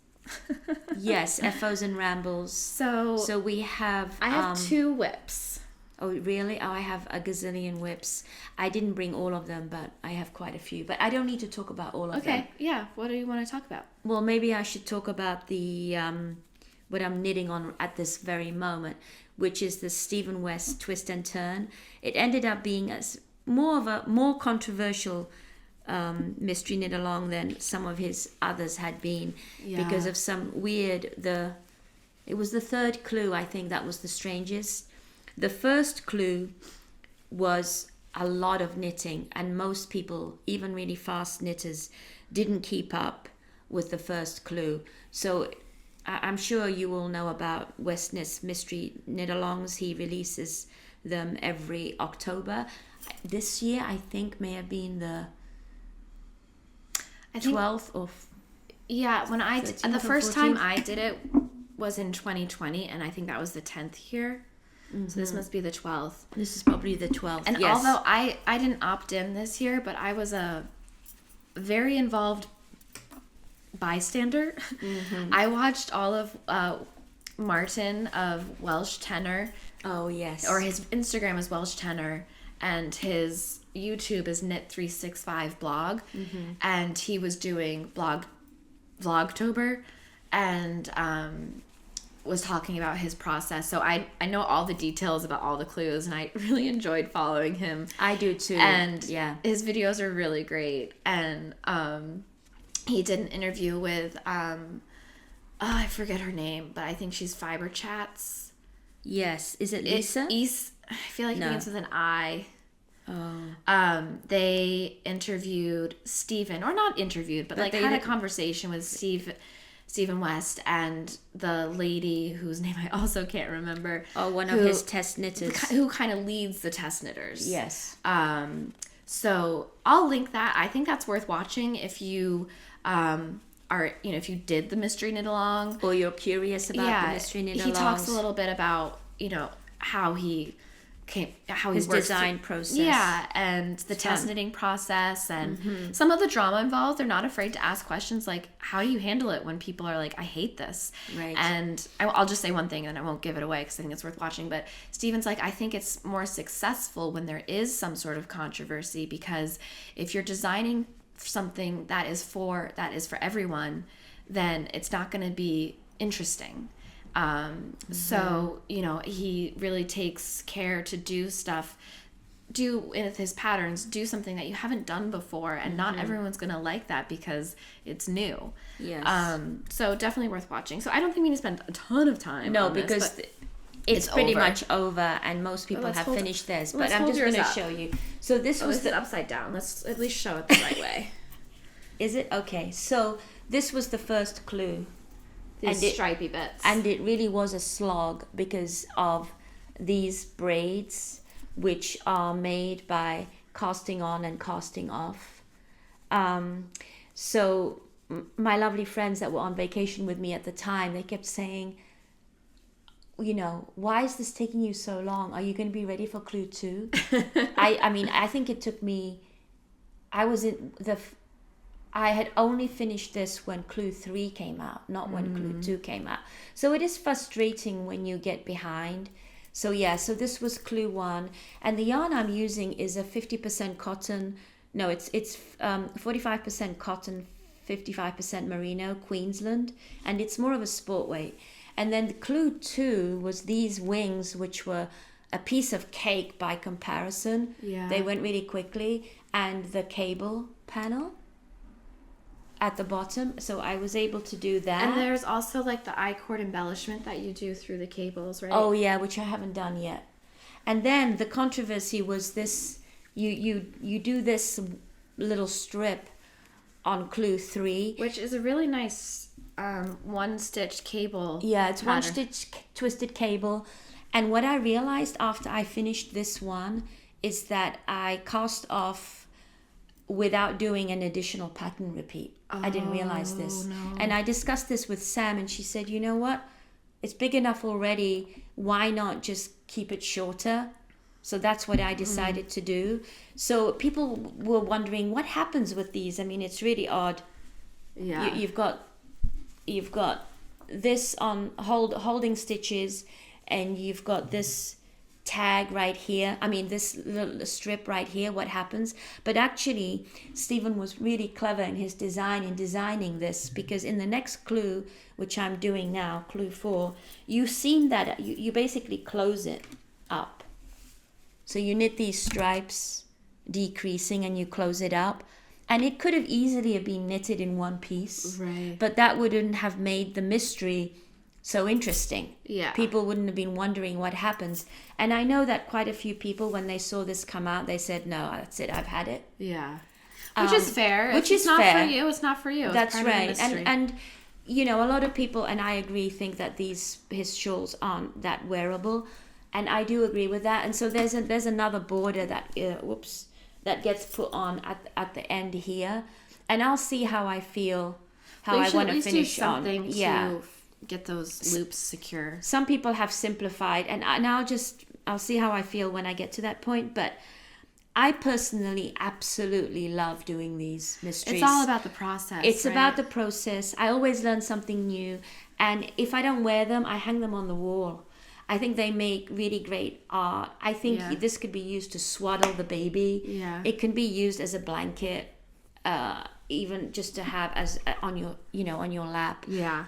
Yes, FOs and rambles. So we have.
I have 2 whips.
Oh, really? Oh, I have a gazillion whips. I didn't bring all of them, but I have quite a few. But I don't need to talk about all of them.
Okay, yeah. What do you want to talk about?
Well, maybe I should talk about the what I'm knitting on at this very moment, which is the Stephen West Twist and Turn. It ended up being more controversial mystery knit along than some of his others had been, because of some weird. It was the third clue, I think, that was the strangest. The first clue was a lot of knitting, and most people, even really fast knitters, didn't keep up with the first clue. So I'm sure you all know about West Knit's mystery knit-alongs. He releases them every October. This year, I think, may have been the 12th or...
Yeah, when I
and
the first time I did it was in 2020, and I think that was the 10th year. So this must be the 12th.
This is probably the 12th,
And
yes.
although I didn't opt in this year, but I was a very involved bystander. I watched all of Martin of Welsh Tenor.
Oh, yes.
Or his Instagram is Welsh Tenor, and his YouTube is Knit365 blog. And he was doing Vlogtober, and was talking about his process. So I know all the details about all the clues, and I really enjoyed following him.
I do too.
And
yeah,
his videos are really great. And he did an interview with I forget her name, but I think she's Fiber Chats.
Yes. Is it Lisa?
I feel like it begins with an I.
Oh.
They interviewed Stephen, or not interviewed, but like
they
had a
did-
conversation with Stephen West and the lady whose name I also can't remember.
Oh, one of his test knitters.
Who kind of leads the test knitters.
Yes.
So I'll link that. I think that's worth watching if you if you did the mystery knit along.
Or you're curious about the mystery knit alongs.
He talks a little bit about, how he
his
works
design process.
Yeah, and the test knitting process, and some of the drama involved. They're not afraid to ask questions like, how do you handle it when people are like, I hate this?
Right.
And I'll just say one thing, and I won't give it away because I think it's worth watching. But Stephen's like, I think it's more successful when there is some sort of controversy, because if you're designing something that is for everyone, then it's not going to be interesting. So, he really takes care to do with his patterns, do something that you haven't done before, and not everyone's going to like that because it's new.
Yes.
So definitely worth watching. So I don't think we need to spend a ton of time
No,
on this,
because
but
it's pretty
over.
much over, and most people
let's
have
hold-
finished theirs. But
let's
I'm
hold
just going
yours
to
up.
show you. So this was
it's upside down. Let's at least show it the right way.
Is it? Okay. So this was the first clue.
These stripy bits.
And it really was a slog because of these braids, which are made by casting on and casting off. So my lovely friends that were on vacation with me at the time, they kept saying, why is this taking you so long? Are you going to be ready for clue 2? I think it took me, I had only finished this when clue 3 came out, not when clue 2 came out. So it is frustrating when you get behind. So this was clue 1. And the yarn I'm using is a 50% cotton No, it's 45% cotton, 55% merino, Queensland, and it's more of a sport weight. And then the clue 2 was these wings, which were a piece of cake by comparison.
Yeah.
They went really quickly, and the cable panel at the bottom. So I was able to do that.
And there's also like the I-cord embellishment that you do through the cables, right?
Oh yeah, which I haven't done yet. And then the controversy was this: you do this little strip on clue 3,
which is a really nice one stitch cable.
Yeah, it's
pattern.
one stitch twisted cable. And what I realized after I finished this one is that I cast off without doing an additional pattern repeat. I didn't realize this.
No.
And I discussed this with Sam, and she said, you know what? It's big enough already. Why not just keep it shorter? So that's what I decided to do. So people were wondering what happens with these. I mean, it's really odd.
Yeah.
You've got this on holding stitches, and you've got this tag right here. I mean, this little strip right here. What happens? But actually, Stephen was really clever in his design in designing this, because in the next clue, which I'm doing now, clue 4, you've seen that you basically close it up. So you knit these stripes, decreasing, and you close it up. And it could have easily have been knitted in one piece.
Right.
But that wouldn't have made the mystery so interesting.
Yeah.
People wouldn't have been wondering what happens. And I know that quite a few people, when they saw this come out, they said, no, that's it, I've had it.
Yeah. Which is fair.
Which
is
is
not
fair.
for you. It's not for you.
That's
it's part
right.
Of the mystery.
And you know, a lot of people, and I agree, think that his shawls aren't that wearable. And I do agree with that. And so there's another border that that gets put on at the end here, and I'll see how I feel, how I want to finish on.
To get those loops secure.
Some people have simplified, and I'll see how I feel when I get to that point. But I personally absolutely love doing these mysteries.
It's all about the process.
It's
right?
about the process. I always learn something new, and if I don't wear them, I hang them on the wall. I think they make really great art. I think this could be used to swaddle the baby.
Yeah.
It can be used as a blanket, even just to have as on your lap.
Yeah.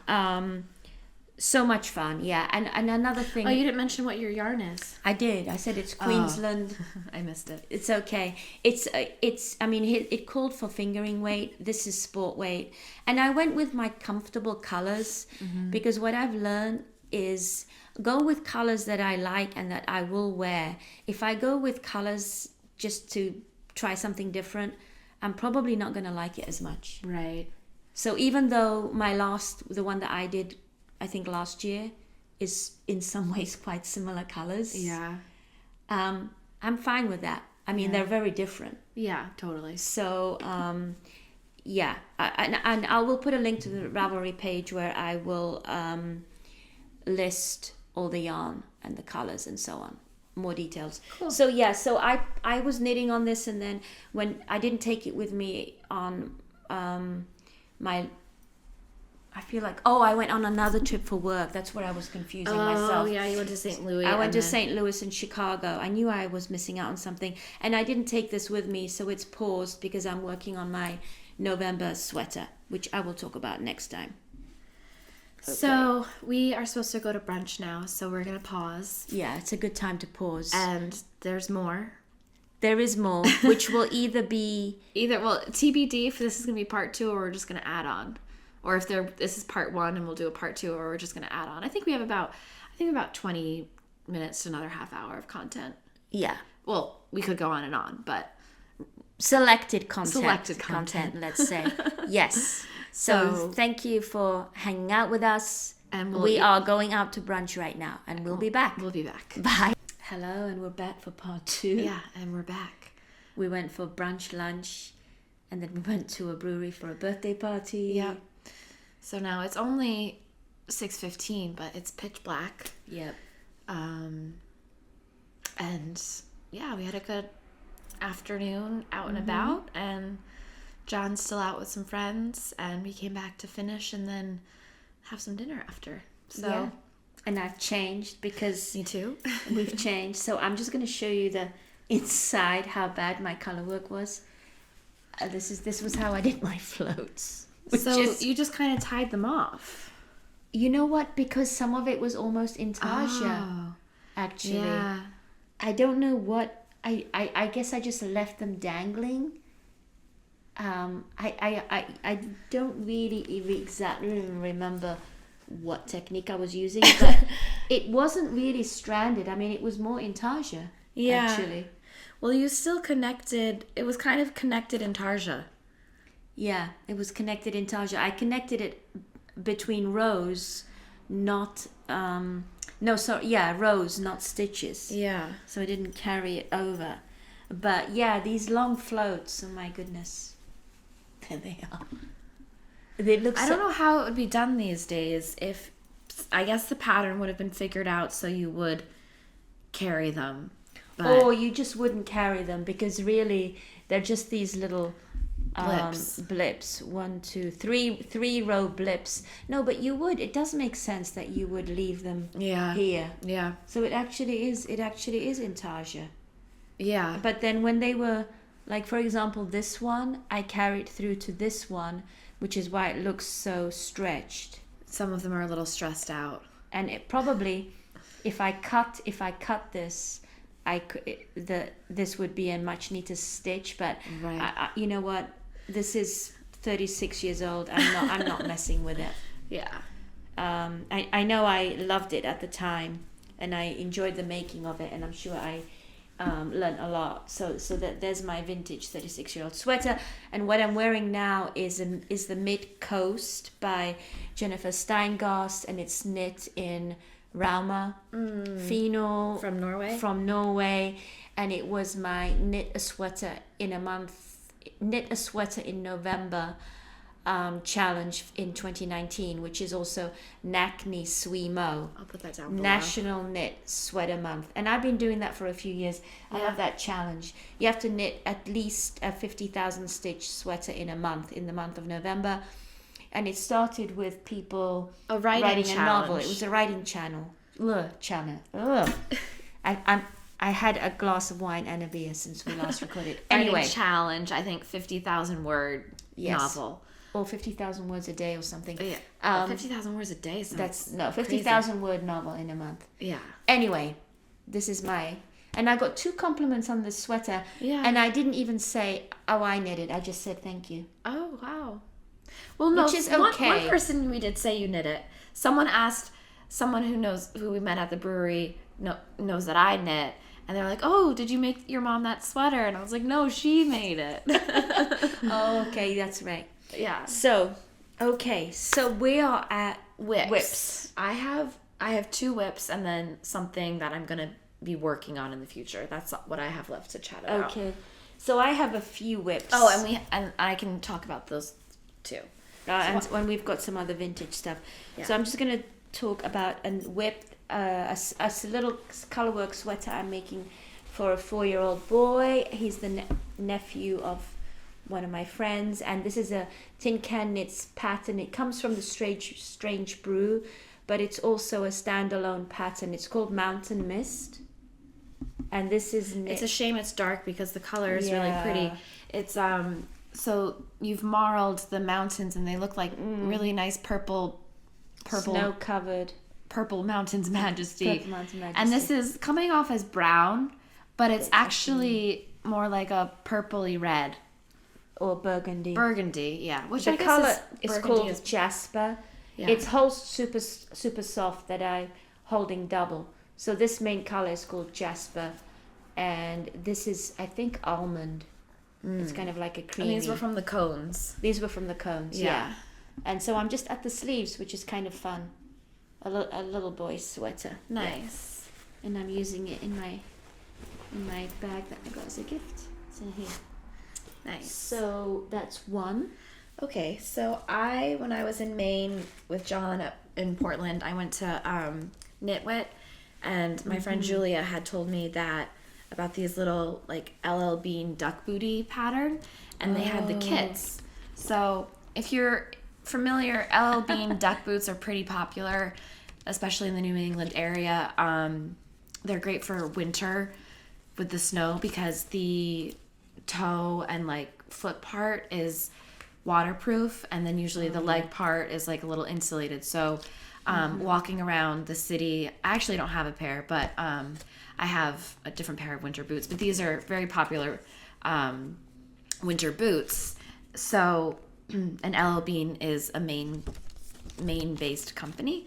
So much fun, yeah. And another thing.
Oh, you didn't mention what your yarn is.
I did. I said it's Queensland.
I missed it.
It's okay. It's. I mean, it called for fingering weight. This is sport weight, and I went with my comfortable colors because what I've learned is go with colors that I like and that I will wear. If I go with colors just to try something different, I'm probably not going to like it as much.
Right.
So even though the one that I did, I think last year, is in some ways quite similar colors.
Yeah.
I'm fine with that. I mean, they're very different.
Yeah, totally.
So, yeah. And I will put a link to the Ravelry page where I will list all the yarn and the colors and so on, more details.
Cool.
So yeah, so I was knitting on this, and then when I didn't take it with me on I feel like I went on another trip for work. That's where I was confusing myself.
Oh yeah, you went to St. Louis.
I went to St. Louis and Chicago. I knew I was missing out on something, and I didn't take this with me, so it's paused because I'm working on my November sweater, which I will talk about next time. Okay.
So we are supposed to go to brunch now, so we're gonna pause.
Yeah, it's a good time to pause.
And there's more.
There is more, which will either
TBD if this is gonna be part 2 or we're just gonna add on, or if this is part 1 and we'll do a part 2, or we're just gonna add on. I think we have about 20 minutes to another half hour of content.
Yeah.
Well, we could go on and on, but
selected content, let's say. Yes. So thank you for hanging out with us. And we are going out to brunch right now, and we'll be back.
We'll be back.
Bye. Hello, and we're back for part 2.
Yeah, and we're back.
We went for brunch, lunch, and then we went to a brewery for a birthday party.
Yeah. So now it's only 6:15, but it's pitch black.
Yep.
And yeah, we had a good afternoon out and about, and John's still out with some friends, and we came back to finish and then have some dinner after. So
yeah. And I've changed because
me too.
We've changed. So I'm just going to show you the inside how bad my color work was. this was how I did my floats.
So you just kind of tied them off.
You know what? Because some of it was almost intarsia, actually.
Yeah.
I don't know what. I guess I just left them dangling. I don't really even exactly remember what technique I was using, but it wasn't really stranded. I mean, it was more intarsia, actually.
Well, you still connected. It was kind of connected intarsia.
Yeah, it was connected intarsia. I connected it between rows, not rows, not stitches.
Yeah.
So I didn't carry it over. But yeah, these long floats, oh my goodness. There they are. They look
I don't know how it would be done these days. If I guess the pattern would have been figured out so you would carry them. But
or you just wouldn't carry them, because really they're just these little blips. 1, 2, 3 row blips. No, but you would. It does make sense that you would leave them here.
Yeah.
So it actually is intarsia.
Yeah.
But then when they were, like, for example, this one, I carried through to this one, which is why it looks so stretched.
Some of them are a little stressed out.
And it probably, if I cut this, this would be a much neater stitch. But
right.
you know what? This is 36 years old. I'm not messing with it.
Yeah.
I know I loved it at the time, and I enjoyed the making of it, and I'm sure I learned a lot. So that there's my vintage 36-year-old sweater, and what I'm wearing now is the midcoast by Jennifer Steingast, and it's knit in Rauma Fino
From
Norway, and it was my knit a sweater in November challenge in 2019, which is also Nakni Swimo.
I'll put that down below.
National Knit Sweater Month, and I've been doing that for a few years. I love that challenge. You have to knit at least a 50,000 stitch sweater in a month, in the month of November, and it started with people writing a novel. It was a writing channel. Ugh. I had a glass of wine and a beer since we last recorded. Anyway,
writing challenge. I think 50,000 word novel.
Or 50,000 words a day or something.
Yeah. 50,000 words a day.
50,000 word novel in a month.
Yeah.
Anyway, this is and I got 2 compliments on this sweater.
Yeah.
And I didn't even say, oh, I knit it. I just said thank you.
Oh, wow. Well, no,
which is okay.
One person we did say you knit it. Someone asked, someone who we met at the brewery knows that I knit. And they're like, oh, did you make your mom that sweater? And I was like, no, she made it.
Oh, okay, that's right.
Yeah.
So we are at
whips. I have 2 whips and then something that I'm going to be working on in the future. That's what I have left to chat about.
Okay. So I have a few whips.
Oh, and I can talk about those too.
And when we've got some other vintage stuff. Yeah. So I'm just going to talk about a whip, a little colorwork sweater I'm making for a 4-year-old boy. He's the nephew of one of my friends, and this is a Tin Can Knits pattern. It comes from the Strange Brew, but it's also a standalone pattern. It's called Mountain Mist, and this is knit.
It's a shame it's dark because the color is really pretty. It's so you've marled the mountains and they look like really nice purple
snow-covered
purple mountains majesty.
Purple Mountain Majesty.
And this is coming off as brown, but it's actually more like a purpley red.
Or burgundy.
Burgundy, yeah. Which
the
I guess
color is called
is
Jasper.
Yeah.
It's whole super soft that I'm holding double. So this main color is called Jasper, and this is, I think, almond. It's kind of like a creamy.
And these were from the cones.
These were from the cones, yeah. And so I'm just at the sleeves, which is kind of fun. A little boy's sweater.
Nice.
Yeah. And I'm using it in my bag that I got as a gift. It's in here.
Nice.
So that's one.
Okay, so when I was in Maine with John in Portland, I went to Knitwit, and my friend Julia had told me about these little like LL Bean duck booty pattern, and they had the kits. So if you're familiar, LL Bean duck boots are pretty popular, especially in the New England area. They're great for winter with the snow because the toe and like foot part is waterproof, and then usually the leg part is like a little insulated. So walking around the city, I actually don't have a pair, but I have a different pair of winter boots, but these are very popular winter boots. So and LL Bean is a Maine based company.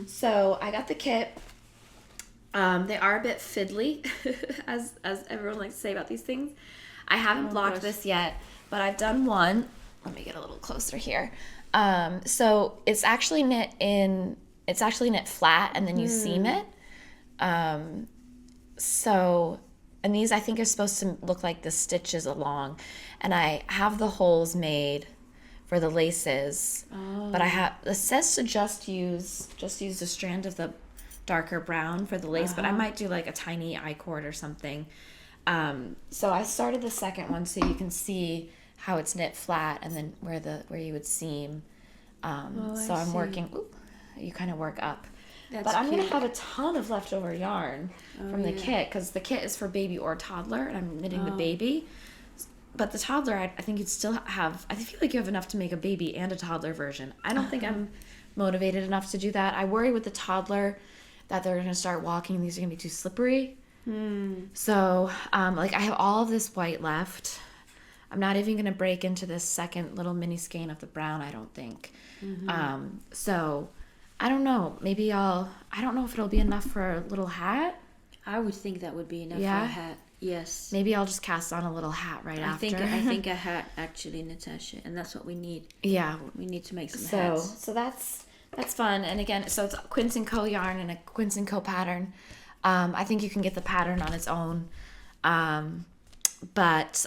So I got the kit. They are a bit fiddly, as everyone likes to say about these things. I haven't blocked this yet, but I've done one. Let me get a little closer here. So it's actually knit flat, and then you seam it. So, and these I think are supposed to look like the stitches along, and I have the holes made for the laces. But it says to just use a strand of the darker brown for the lace, but I might do like a tiny I-cord or something. So I started the second one so you can see how it's knit flat, and then where you would seam. So I'm working. You kind of work up. But I'm going to have a ton of leftover yarn from the kit, because the kit is for baby or toddler, and I'm knitting the baby. But the toddler, I think you'd still have, I feel like you have enough to make a baby and a toddler version. I don't think I'm motivated enough to do that. I worry with the toddler that they're going to start walking, these are going to be too slippery. So, I have all of this white left. I'm not even going to break into this second little mini skein of the brown, I don't think. So, I don't know. Maybe I don't know if it'll be enough for a little hat.
I would think that would be enough for a hat. Yes.
Maybe I'll just cast on a little hat after.
I think a hat, actually, Natasha, and that's what we need.
Yeah.
We need to make some hats.
So that's fun. And again, so it's Quince & Co. yarn and a Quince & Co. pattern. I think you can get the pattern on its own. But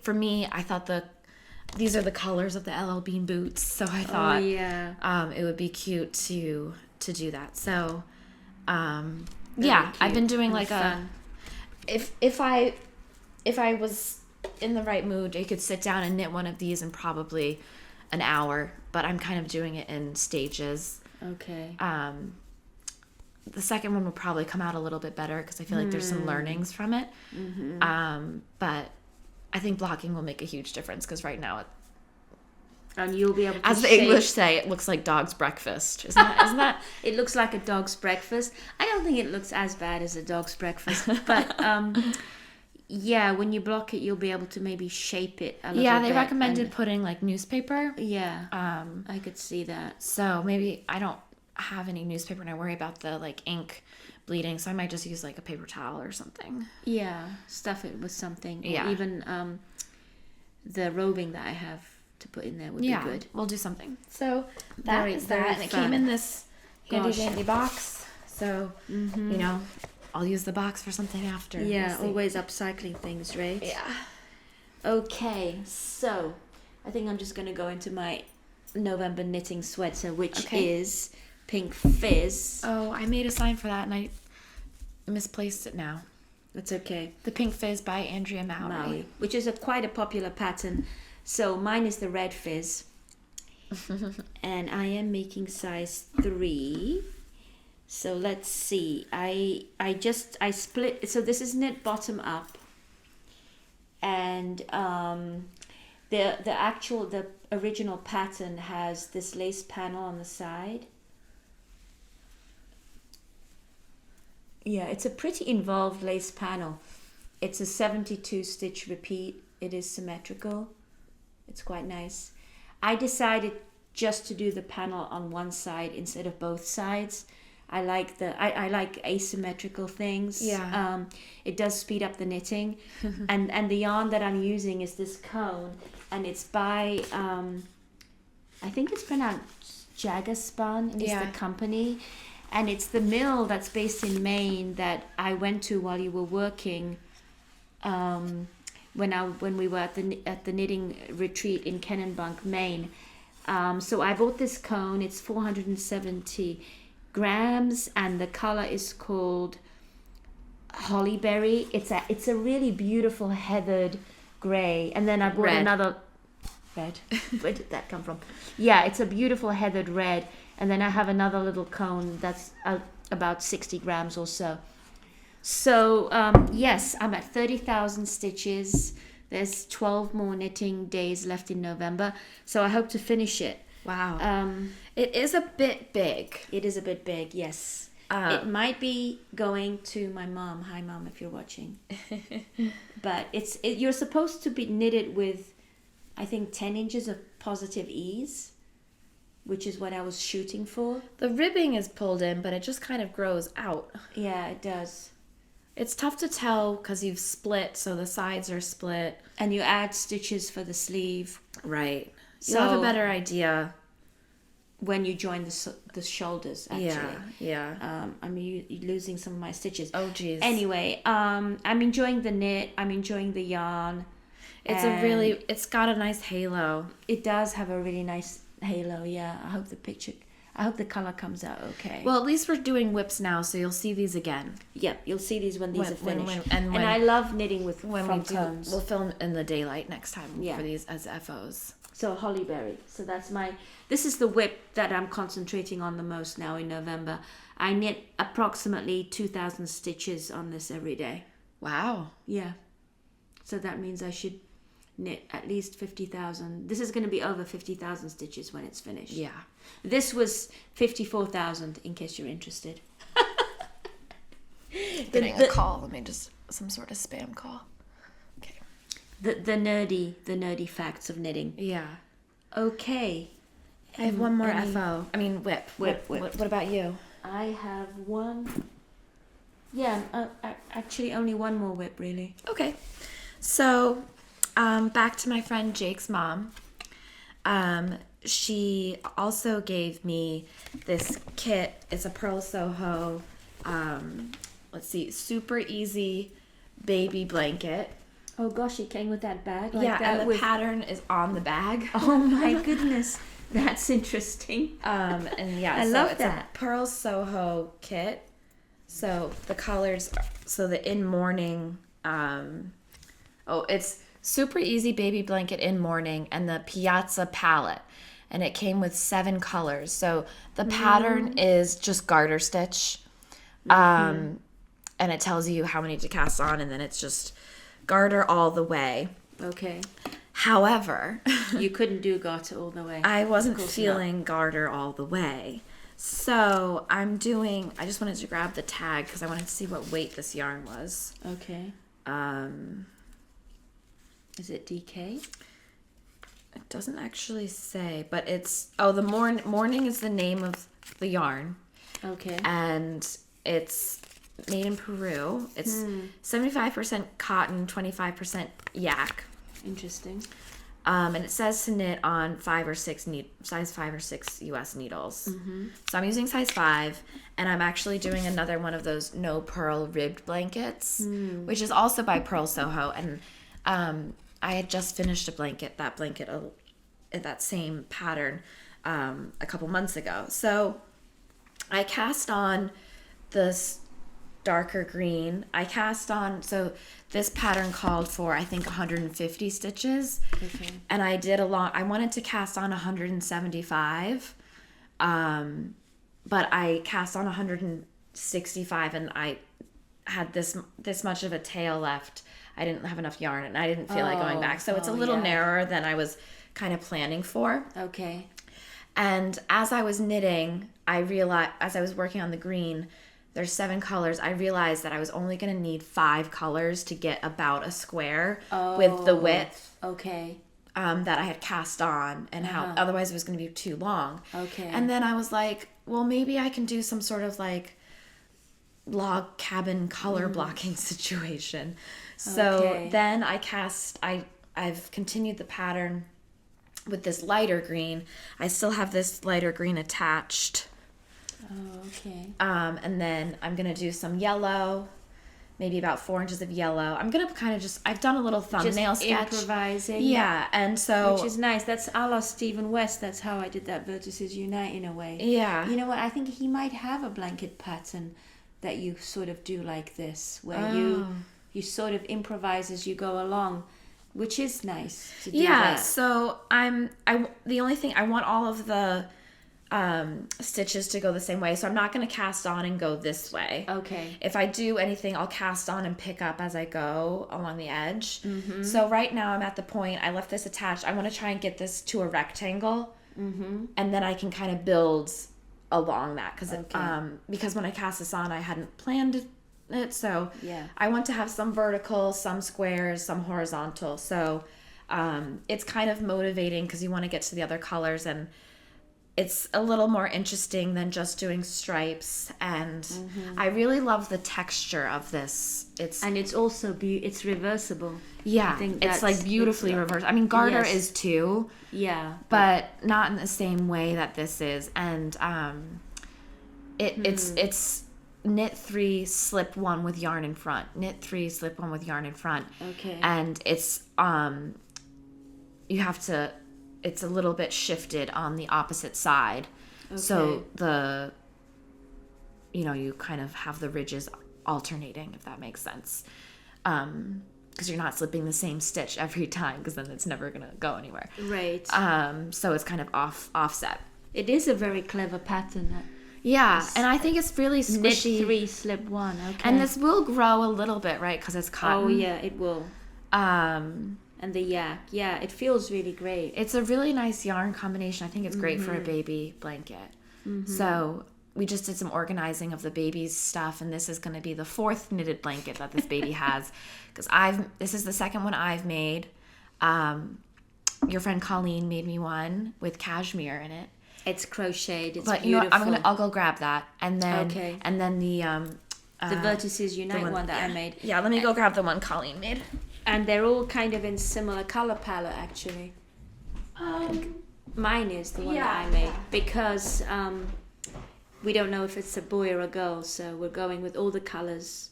for me, I thought these are the colors of the LL Bean boots, so I thought it would be cute to do that. So I've been doing like fun. If I was in the right mood, I could sit down and knit one of these in probably an hour, but I'm kind of doing it in stages.
Okay.
The second one will probably come out a little bit better because I feel like there's some learnings from it. But I think blocking will make a huge difference, because right now
and you'll be able to
as the English say, it looks like dog's breakfast. Isn't that?
It looks like a dog's breakfast. I don't think it looks as bad as a dog's breakfast, but when you block it, you'll be able to maybe shape it a little bit.
Yeah, they recommended putting like newspaper.
Yeah, I could see that.
So maybe I don't have any newspaper, and I worry about the like ink bleeding, so I might just use like a paper towel or something.
Yeah, stuff it with something.
Yeah.
Or even the roving that I have to put in there would be good.
We'll do something. So that is that. And it came in this handy dandy box. So I'll use the box for something after.
Yeah, always upcycling things, right?
Yeah.
Okay, so I think I'm just going to go into my November knitting sweater, which is Pink Fizz.
Oh, I made a sign for that and I misplaced it now.
That's okay.
The Pink Fizz by Andrea Mowry.
Which is quite a popular pattern. So mine is the Red Fizz. And I am making size 3. So let's see. I split. So this is knit bottom up. And the original pattern has this lace panel on the side. Yeah, it's a pretty involved lace panel. It's a 72 stitch repeat. It is symmetrical. It's quite nice. I decided just to do the panel on one side instead of both sides. I like I like asymmetrical things.
Yeah.
It does speed up the knitting. and the yarn that I'm using is this cone, and it's by I think it's pronounced Jagger Spun is the company. And it's the mill that's based in Maine that I went to while you were working when we were at the knitting retreat in Kennebunk, Maine. So I bought this cone. It's 470 grams, and the color is called Hollyberry. It's a really beautiful heathered gray. And then I bought another red. Where did that come from? Yeah, it's a beautiful heathered red. And then I have another little cone that's about 60 grams or so. So, yes, I'm at 30,000 stitches. There's 12 more knitting days left in November, so I hope to finish it.
Wow. It is a bit big.
It is a bit big, yes. It might be going to my mom. Hi, Mom, if you're watching. But you're supposed to be knitted with, I think, 10 inches of positive ease, which is what I was shooting for.
The ribbing is pulled in, but it just kind of grows out.
Yeah, it does.
It's tough to tell because you've split, so the sides are split.
And you add stitches for the sleeve.
Right. So you'll have a better idea
when you join the shoulders, actually.
Yeah.
I'm losing some of my stitches.
Oh, geez.
Anyway, I'm enjoying the knit. I'm enjoying the yarn.
It's got a nice halo.
It does have a really nice halo, yeah. I hope the color comes out okay.
Well, at least we're doing whips now, so you'll see these again.
Yep, you'll see these when these are finished.
And
I love knitting with
when
from cones.
We'll film in the daylight next time for these as FOs.
So hollyberry. So this is the whip that I'm concentrating on the most now in November. I knit approximately 2,000 stitches on this every day.
Wow.
Yeah. So that means I should knit at least 50,000. This is going to be over 50,000 stitches when it's finished.
Yeah.
This was 54,000 in case you're interested.
Getting a call. Let me just some sort of spam call. Okay.
The nerdy facts of knitting.
Yeah.
Okay.
I have one more FO. I mean whip.
Whip.
What about you?
I have one. Yeah, actually only one more whip really.
Okay. So, back to my friend Jake's mom. She also gave me this kit. It's a Purl Soho. Let's see, super easy baby blanket.
Oh gosh, it came with that bag.
And the pattern is on the bag.
Oh my goodness, that's interesting.
And yeah,
I love that.
It's a Purl Soho kit. So the colors, so the in morning. It's super easy baby blanket in morning and the Piazza palette, and it came with 7 colors. So the pattern is just garter stitch, and it tells you how many to cast on, and then it's just garter all the way.
Okay.
However,
you couldn't do garter all the way.
I wasn't feeling garter all the way. So I just wanted to grab the tag because I wanted to see what weight this yarn was.
Okay. Is it DK?
It doesn't actually say, but it's the morning is the name of the yarn.
Okay.
And it's made in Peru. It's 75% cotton, 25% yak.
Interesting.
And it says to knit on size 5 or 6 US needles. Mm-hmm. So I'm using size 5, and I'm actually doing another one of those no purl ribbed blankets, which is also by Purl Soho. And I had just finished that same pattern a couple months ago. So I cast on this darker green. So this pattern called for, I think, 150 stitches.
Okay.
And I wanted to cast on 175, but I cast on 165, and I had this much of a tail left. I didn't have enough yarn, and I didn't feel like going back. So it's a little narrower than I was kind of planning for.
Okay.
And as I was knitting, I realized, as I was working on the green, there's 7 colors. I realized that I was only going to need 5 colors to get about a square with the width.
Okay.
That I had cast on, and how otherwise it was going to be too long.
Okay.
And then I was like, well, maybe I can do some sort of like log cabin color blocking situation. So then I've continued the pattern with this lighter green. I still have this lighter green attached.
Oh, okay.
And then I'm going to do some yellow, maybe about 4 inches of yellow. I'm going to kind of I've done a little thumbnail sketch.
Improvising.
Yeah, and so...
Which is nice. That's a la Stephen West. That's how I did that Vertices Unite in a way.
Yeah.
You know what? I think he might have a blanket pattern that you sort of do like this, where you sort of improvise as you go along, which is nice to do that.
So the only thing, I want all of the stitches to go the same way. So I'm not going to cast on and go this way.
Okay.
If I do anything, I'll cast on and pick up as I go along the edge. So right now I'm at the point, I left this attached. I want to try and get this to a rectangle. And then I can kind of build along that. Because when I cast this on, I hadn't planned it. So I want to have some vertical, some squares, some horizontal. So it's kind of motivating because you want to get to the other colors, and it's a little more interesting than just doing stripes. And I really love the texture of this.
It's also it's reversible.
Yeah, it's like beautifully reversed. I mean, garter is too.
Yeah,
but not in the same way that this is. And it's knit 3, slip 1 with yarn in front. Knit 3, slip 1 with yarn in front.
Okay.
And it's you have to. It's a little bit shifted on the opposite side. Okay. So you kind of have the ridges alternating, if that makes sense. Because you're not slipping the same stitch every time, because then it's never going to go anywhere.
Right.
So it's kind of offset.
It is a very clever pattern.
Yeah, and I think it's really squishy.
Knit 3, slip 1, okay.
And this will grow a little bit, right, because it's cotton.
Oh, yeah, it will. And the yak. Yeah, it feels really great.
It's a really nice yarn combination. I think it's great for a baby blanket. So we just did some organizing of the baby's stuff, and this is going to be the 4th knitted blanket that this baby has, because this is the second one I've made. Your friend Colleen made me one with cashmere in it.
It's crocheted. It's
but
beautiful.
I'll go grab that, and then the
Vertices Unite one that I made.
Yeah, let me go grab the one Colleen made.
And they're all kind of in similar color palette, actually. Mine is the one that I made, because we don't know if it's a boy or a girl, so we're going with all the colors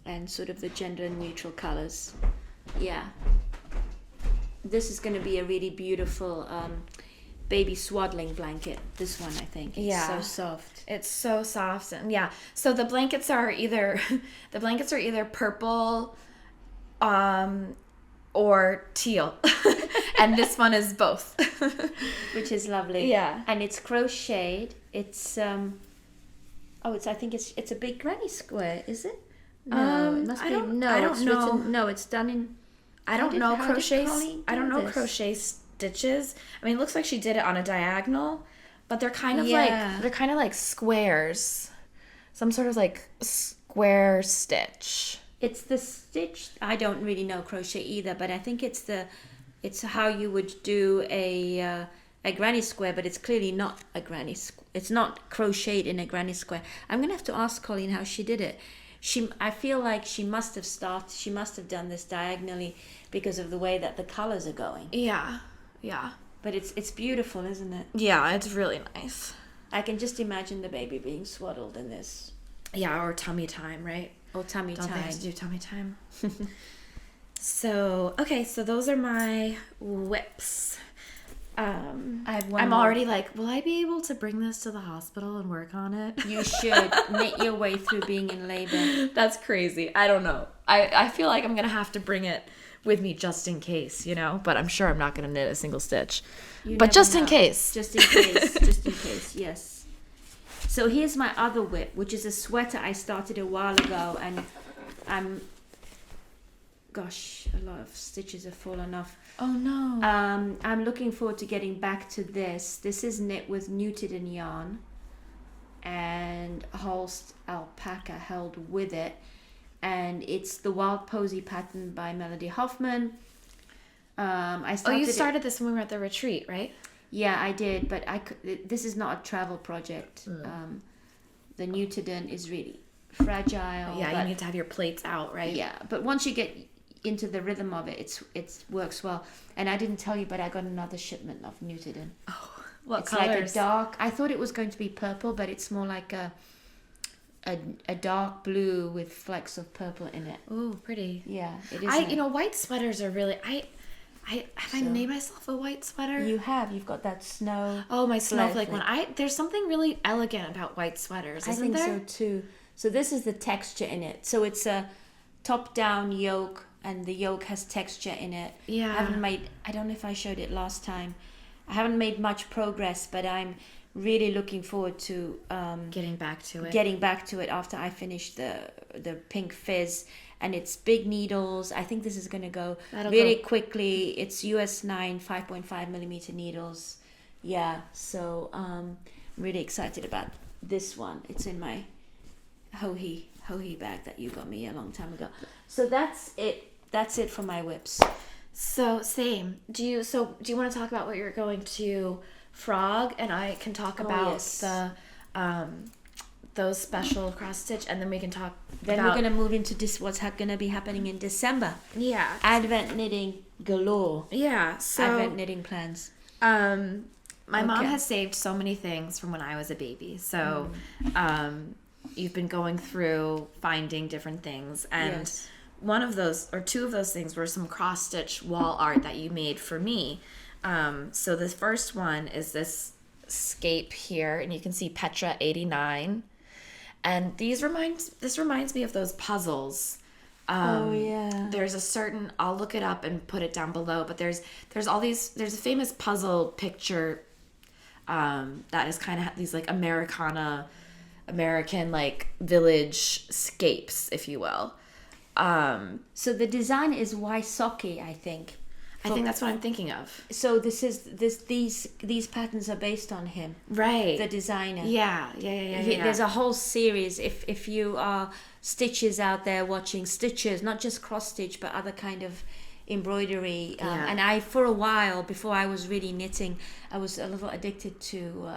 and sort of the gender neutral colors. Yeah. This is going to be a really beautiful baby swaddling blanket. This one, I think. It's so soft.
It's so soft, and so the blankets are either purple or teal. And this one is both.
Which is lovely. Yeah. And it's crocheted. It's I think it's a big granny square, is it? No, it must be.
I don't know.
No, it's done in.
I don't know crochet stitches. I mean, it looks like she did it on a diagonal, but they're kind of like squares. Some sort of like square stitch.
It's the stitch. I don't really know crochet either, but I think it's how you would do a granny square, but it's clearly not a granny square. It's not crocheted in a granny square. I'm gonna have to ask Colleen how she did it. I feel like she must have done this diagonally because of the way that the colors are going.
Yeah.
But it's beautiful, isn't it?
Yeah, it's really nice.
I can just imagine the baby being swaddled in this.
Yeah, or tummy time, right?
Or tummy time.
Don't they have to do tummy time? So those are my whips. I'm already like, will I be able to bring this to the hospital and work on it?
You should knit your way through being in labor.
That's crazy. I don't know. I feel like I'm going to have to bring it with me just in case, but I'm sure I'm not going to knit a single stitch. But just in case.
Just in case, yes. So here's my other whip, which is a sweater I started a while ago, and a lot of stitches have fallen off.
Oh no.
I'm looking forward to getting back to this. This is knit with Newton yarn and Holst alpaca held with it, and it's the Wild Posy pattern by Melody Hoffman.
You started this when we were at the retreat, right?
Yeah, I did, but this is not a travel project. The Newton is really fragile.
Yeah, you need to have your plates out, right?
Yeah, but once you get into the rhythm of it, it works well. And I didn't tell you, but I got another shipment of Newton.
Oh, what
it's
colors?
Like a dark. I thought it was going to be purple, but it's more like a dark blue with flecks of purple in it.
Ooh, pretty.
Yeah, it is.
White sweaters are really. I made myself a white sweater.
You have. You've got that snow.
Oh, my snowflake one. There's something really elegant about white sweaters, isn't there?
I think so too. So this is the texture in it. So it's a top-down yoke, and the yoke has texture in it. Yeah. I don't know if I showed it last time. I haven't made much progress, but I'm really looking forward to
getting back to it
after I finish the pink fizz. And it's big needles. I think this is going to go really quickly. It's US 9 5.5 millimeter needles. Yeah, so I'm really excited about this one. It's in my Hohi bag that you got me a long time ago. So that's it for my whips.
So same. Do you want to talk about what you're going to frog, and I can talk about the those special cross stitch, and then we can talk.
Then we're gonna move into what's gonna be happening in December.
Yeah.
Advent knitting galore.
Yeah. So
Advent knitting plans.
My mom has saved so many things from when I was a baby. So, you've been going through finding different things, and one of those or two of those things were some cross stitch wall art that you made for me. So the first one is this scape here, and you can see Petra 89. And this reminds me of those puzzles. There's a certain, I'll look it up and put it down below, but there's a famous puzzle picture that is kind of these like American like village scapes, if you will.
So the design is Wysocki, I think.
I think that's what I'm thinking of.
So these patterns are based on him,
right?
The designer.
Yeah.
There's a whole series. If you are stitches out there watching stitches, not just cross stitch, but other kind of embroidery. And I, for a while before I was really knitting, I was a little addicted to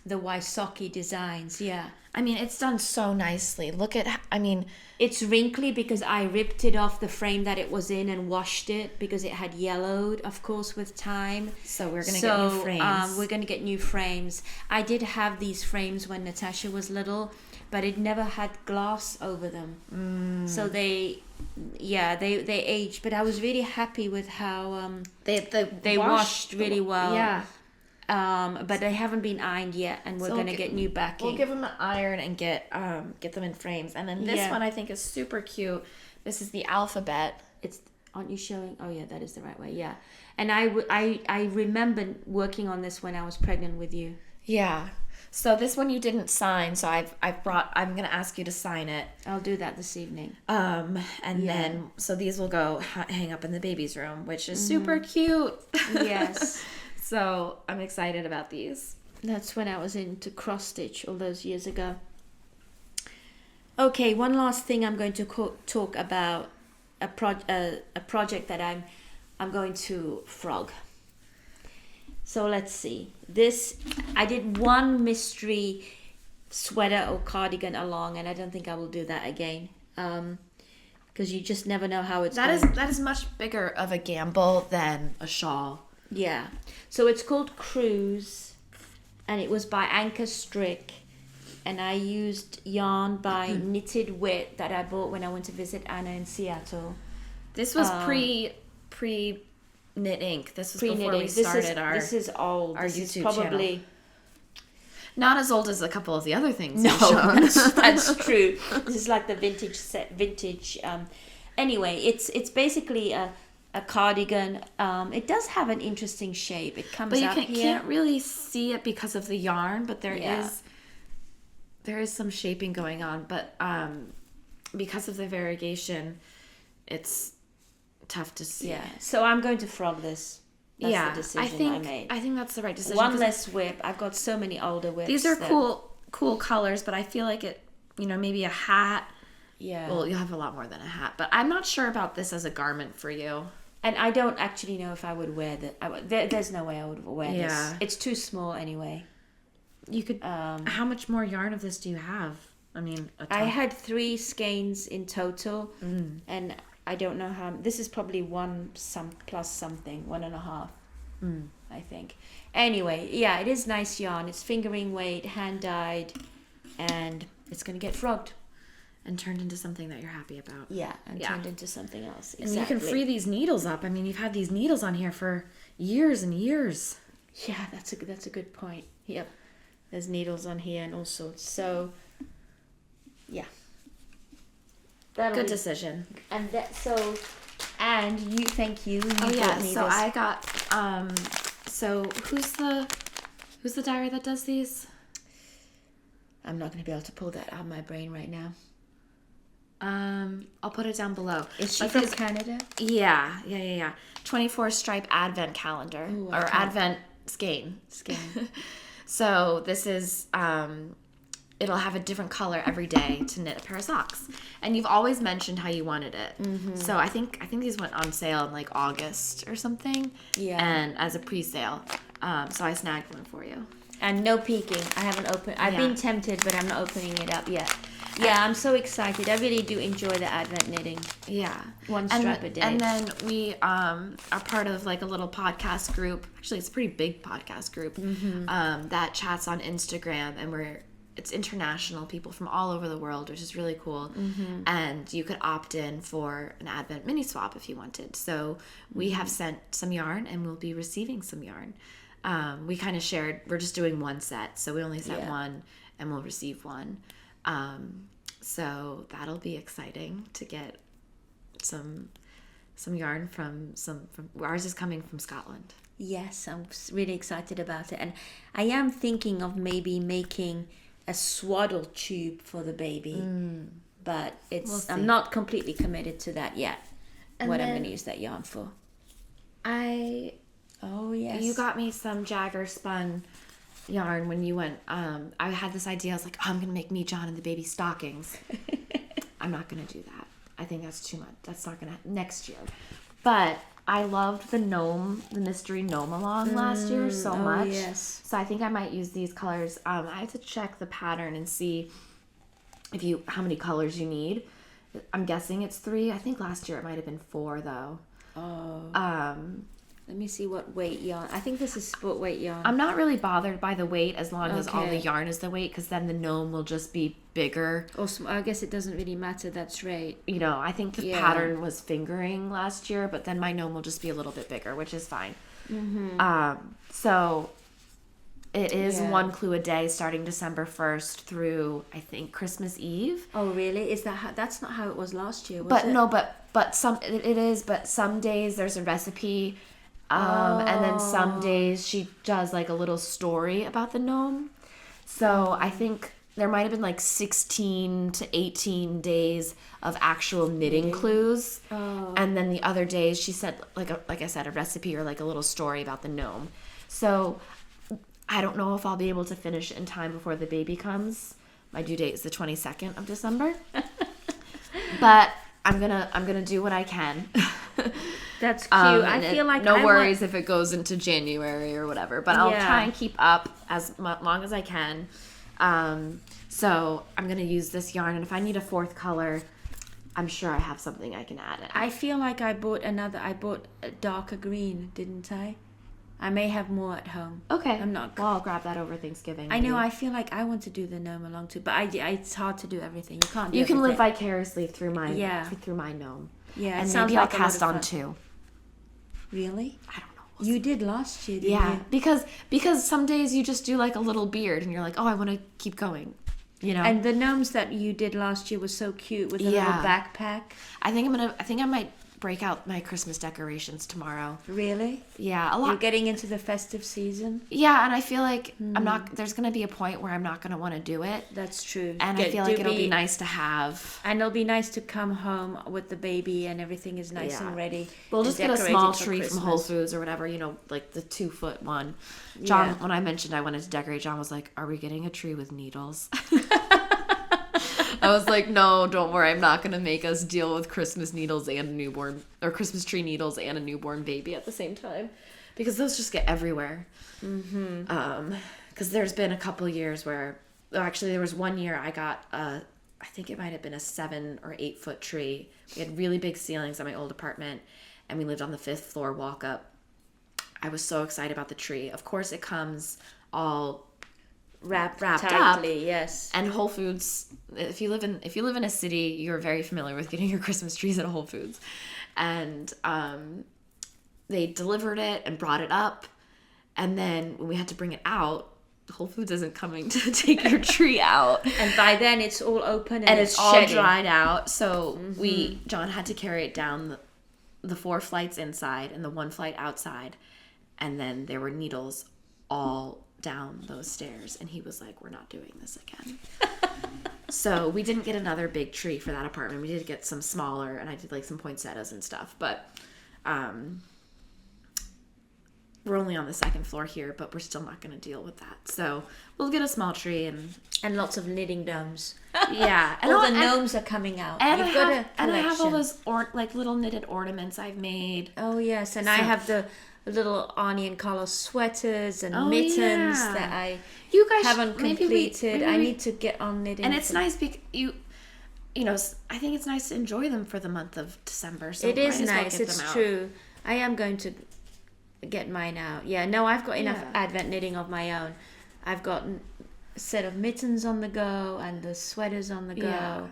the Wysocki designs. Yeah.
I mean, it's done so nicely.
It's wrinkly because I ripped it off the frame that it was in and washed it because it had yellowed, of course, with time.
So we're going to get new frames.
We're going to get new frames. I did have these frames when Natasha was little, but it never had glass over them. So they aged. But I was really happy with how they washed really well.
Yeah.
But they haven't been ironed yet, and we're going to get new backing.
We'll give them an iron and get them in frames. And then this one I think is super cute. This is the alphabet.
Aren't you showing? Oh yeah, that is the right way. Yeah. And I remember working on this when I was pregnant with you.
Yeah. So this one you didn't sign, so I'm going to ask you to sign it.
I'll do that this evening.
Then so these will go hang up in the baby's room, which is super cute.
Yes.
So I'm excited about these.
That's when I was into cross stitch all those years ago. Okay, one last thing I'm going to talk about a project that I'm going to frog. So let's see. I did one mystery sweater or cardigan along, and I don't think I will do that again. Because you just never know how it's going.
That is much bigger of a gamble than a shawl.
Yeah. So it's called Cruise, and it was by Anchor Strick, and I used yarn by Knitted Wit that I bought when I went to visit Anna in Seattle.
This was pre Knit Ink. This was before we started our
This is old.
Our
this
YouTube
is probably
channel. Not as old as a couple of the other things.
No, that's true. This is like the vintage. Anyway, it's basically a cardigan. It does have an interesting shape. It comes up here.
But you can't really see it because of the yarn, but there is some shaping going on. But because of the variegation, it's tough to see.
Yeah. So I'm going to frog this. That's the decision I made.
I think that's the right decision.
One less whip. I've got so many older whips.
These are cool colors, but I feel like it, maybe a hat.
Yeah.
Well, you'll have a lot more than a hat, but I'm not sure about this as a garment for you.
And I don't actually know if I would wear that. There's no way I would wear this. It's too small anyway.
You could. How much more yarn of this do you have? I mean,
I had 3 skeins in total, and I don't know how. This is probably 1 plus something, 1.5. I think. Anyway, yeah, it is nice yarn. It's fingering weight, hand dyed, and it's gonna get frogged.
And turned into something that you're happy about.
Yeah, turned into something else. Exactly.
And you can free these needles up. I mean, you've had these needles on here for years and years.
Yeah, that's a good point. Yep, there's needles on here and all sorts. So, yeah,
good decision.
And and you, thank you.
So I got. So who's Who's the dyer that does these?
I'm not going to be able to pull that out of my brain right now.
I'll put it down below.
Is she from Canada?
Yeah. 24 stripe advent calendar.
Ooh,
or advent skein. So this is, it'll have a different color every day to knit a pair of socks. And you've always mentioned how you wanted it. Mm-hmm. So I think these went on sale in like August or something. Yeah. And as a pre-sale. So I snagged one for you.
And no peeking. I haven't opened. I've been tempted, but I'm not opening it up yet. Yeah, I'm so excited. I really do enjoy the advent knitting.
Yeah.
One strap a day.
And then we are part of like a little podcast group. Actually, it's a pretty big podcast group that chats on Instagram. And it's international, people from all over the world, which is really cool. Mm-hmm. And you could opt in for an advent mini swap if you wanted. So we have sent some yarn and we'll be receiving some yarn. We kind of shared, we're just doing one set. So we only sent one and we'll receive one. So that'll be exciting to get some yarn from ours is coming from Scotland.
Yes, I'm really excited about it. And I am thinking of maybe making a swaddle tube for the baby. But I'm not completely committed to that yet. And what I'm going to use that yarn for. Oh, yes.
You got me some Jagger spun yarn when you went. I had this idea. I was like, I'm going to make me, John, and the baby stockings. I'm not going to do that. I think that's too much. That's not going to next year. But I loved the mystery gnome along last year so much.
Yes.
So I think I might use these colors. I have to check the pattern and see how many colors you need. I'm guessing it's 3. I think last year it might have been 4 though.
Oh. Let me see what weight yarn. I think this is sport weight yarn.
I'm not really bothered by the weight as long as all the yarn is the weight, because then the gnome will just be bigger.
Or I guess it doesn't really matter. That's right.
You know, I think the pattern was fingering last year, but then my gnome will just be a little bit bigger, which is fine. Mm-hmm. So it is 1 clue a day starting December 1st through, I think, Christmas Eve.
Oh, really? Is that that's not how it was last year, was
but
it?
No, but it is, but some days there's a recipe. And then some days she does like a little story about the gnome. So I think there might have been like 16 to 18 days of actual knitting clues. And then the other days she said, like I said, a recipe or like a little story about the gnome. So I don't know if I'll be able to finish it in time before the baby comes. My due date is the 22nd of December. But I'm gonna do what I can.
That's cute. I feel like
no worries if it goes into January or whatever, but I'll try and keep up as long as I can. So I'm gonna use this yarn, and if I need a 4th color, I'm sure I have something I can add in.
I feel like I bought a darker green, didn't I? I may have more at home.
Okay.
I'm not.
Well, I'll grab that over Thanksgiving.
I know. I feel like I want to do the gnome along too, but it's hard to do everything. You can't.
You can live vicariously through my gnome.
Yeah.
And maybe I'll cast on 2.
Really?
I don't know.
You did last year, didn't
you? Because some days you just do like a little beard, and you're like, oh, I want to keep going. You know.
And the gnomes that you did last year were so cute with a little backpack.
I think I might break out my Christmas decorations tomorrow.
Really?
Yeah, a lot.
You're getting into the festive season.
Yeah, and I feel like there's going to be a point where I'm not going to want to do it.
That's true.
And I feel like it'll be nice to have.
And it'll be nice to come home with the baby and everything is nice and ready.
We'll just get a small tree from Whole Foods or whatever, like the 2-foot one. John, when I mentioned I wanted to decorate, John was like, are we getting a tree with needles? I was like, no, don't worry. I'm not going to make us deal with Christmas needles and a newborn, or Christmas tree needles and a newborn baby at the same time, because those just get everywhere. Because there's been a couple years where, actually there was one year I got I think it might have been a 7 or 8 foot tree. We had really big ceilings at my old apartment, and we lived on the 5th floor walk up. I was so excited about the tree. Of course, it comes all wrapped tightly,
up. Yes.
And Whole Foods, if you live in a city, you're very familiar with getting your Christmas trees at Whole Foods. And they delivered it and brought it up, and then when we had to bring it out, Whole Foods isn't coming to take your tree out.
And by then it's all open and it's
all
shedding.
Dried out. So John had to carry it down the 4 flights inside and the 1 flight outside, and then there were needles all down those stairs, and he was like, we're not doing this again. So we didn't get another big tree for that apartment. We did get some smaller, and I did like some poinsettias and stuff, but we're only on the second floor here, but we're still not going to deal with that. So we'll get a small tree
and lots of knitting gnomes.
Yeah,
and all the gnomes are coming out.
And I have all those like little knitted ornaments I've made.
Oh yes, and I have the little onion collar sweaters and mittens that I haven't completed. I need to get on knitting.
And it's nice because you know, I think it's nice to enjoy them for the month of December. So
it is nice. It's true. I am going to get mine out. Yeah, no, I've got enough Advent knitting of my own. I've got a set of mittens on the go and the sweaters on the go. Yeah.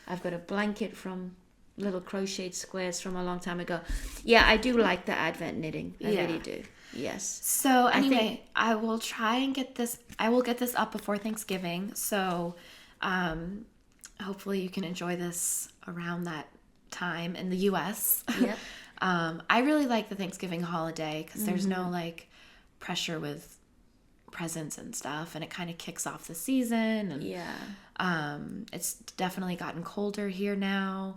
I've got a blanket from little crocheted squares from a long time ago. Yeah, I do like the Advent knitting. I really do. Yes.
So anyway, I will try and get this. I will get this up before Thanksgiving. So hopefully you can enjoy this around that time in the U.S.
Yep.
I really like the Thanksgiving holiday because there's no like pressure with presents and stuff, and it kind of kicks off the season. And it's definitely gotten colder here now.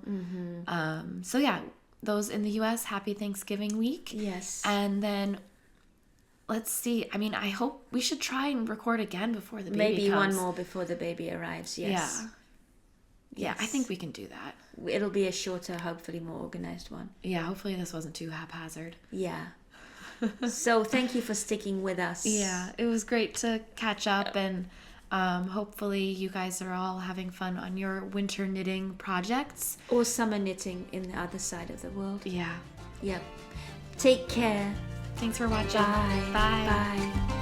So yeah, those in the U.S., happy Thanksgiving week.
Yes.
And then let's see. I mean, I hope we should try and record again before the baby comes.
One more before the baby arrives. Yes.
Yeah, I think we can do that.
It'll be a shorter, hopefully more organized one.
Yeah, hopefully this wasn't too haphazard.
Yeah. So thank you for sticking with us.
Yeah, it was great to catch up, and hopefully you guys are all having fun on your winter knitting projects.
Or summer knitting in the other side of the world.
Yeah.
Yep. Take care.
Thanks for watching.
Bye.
Bye.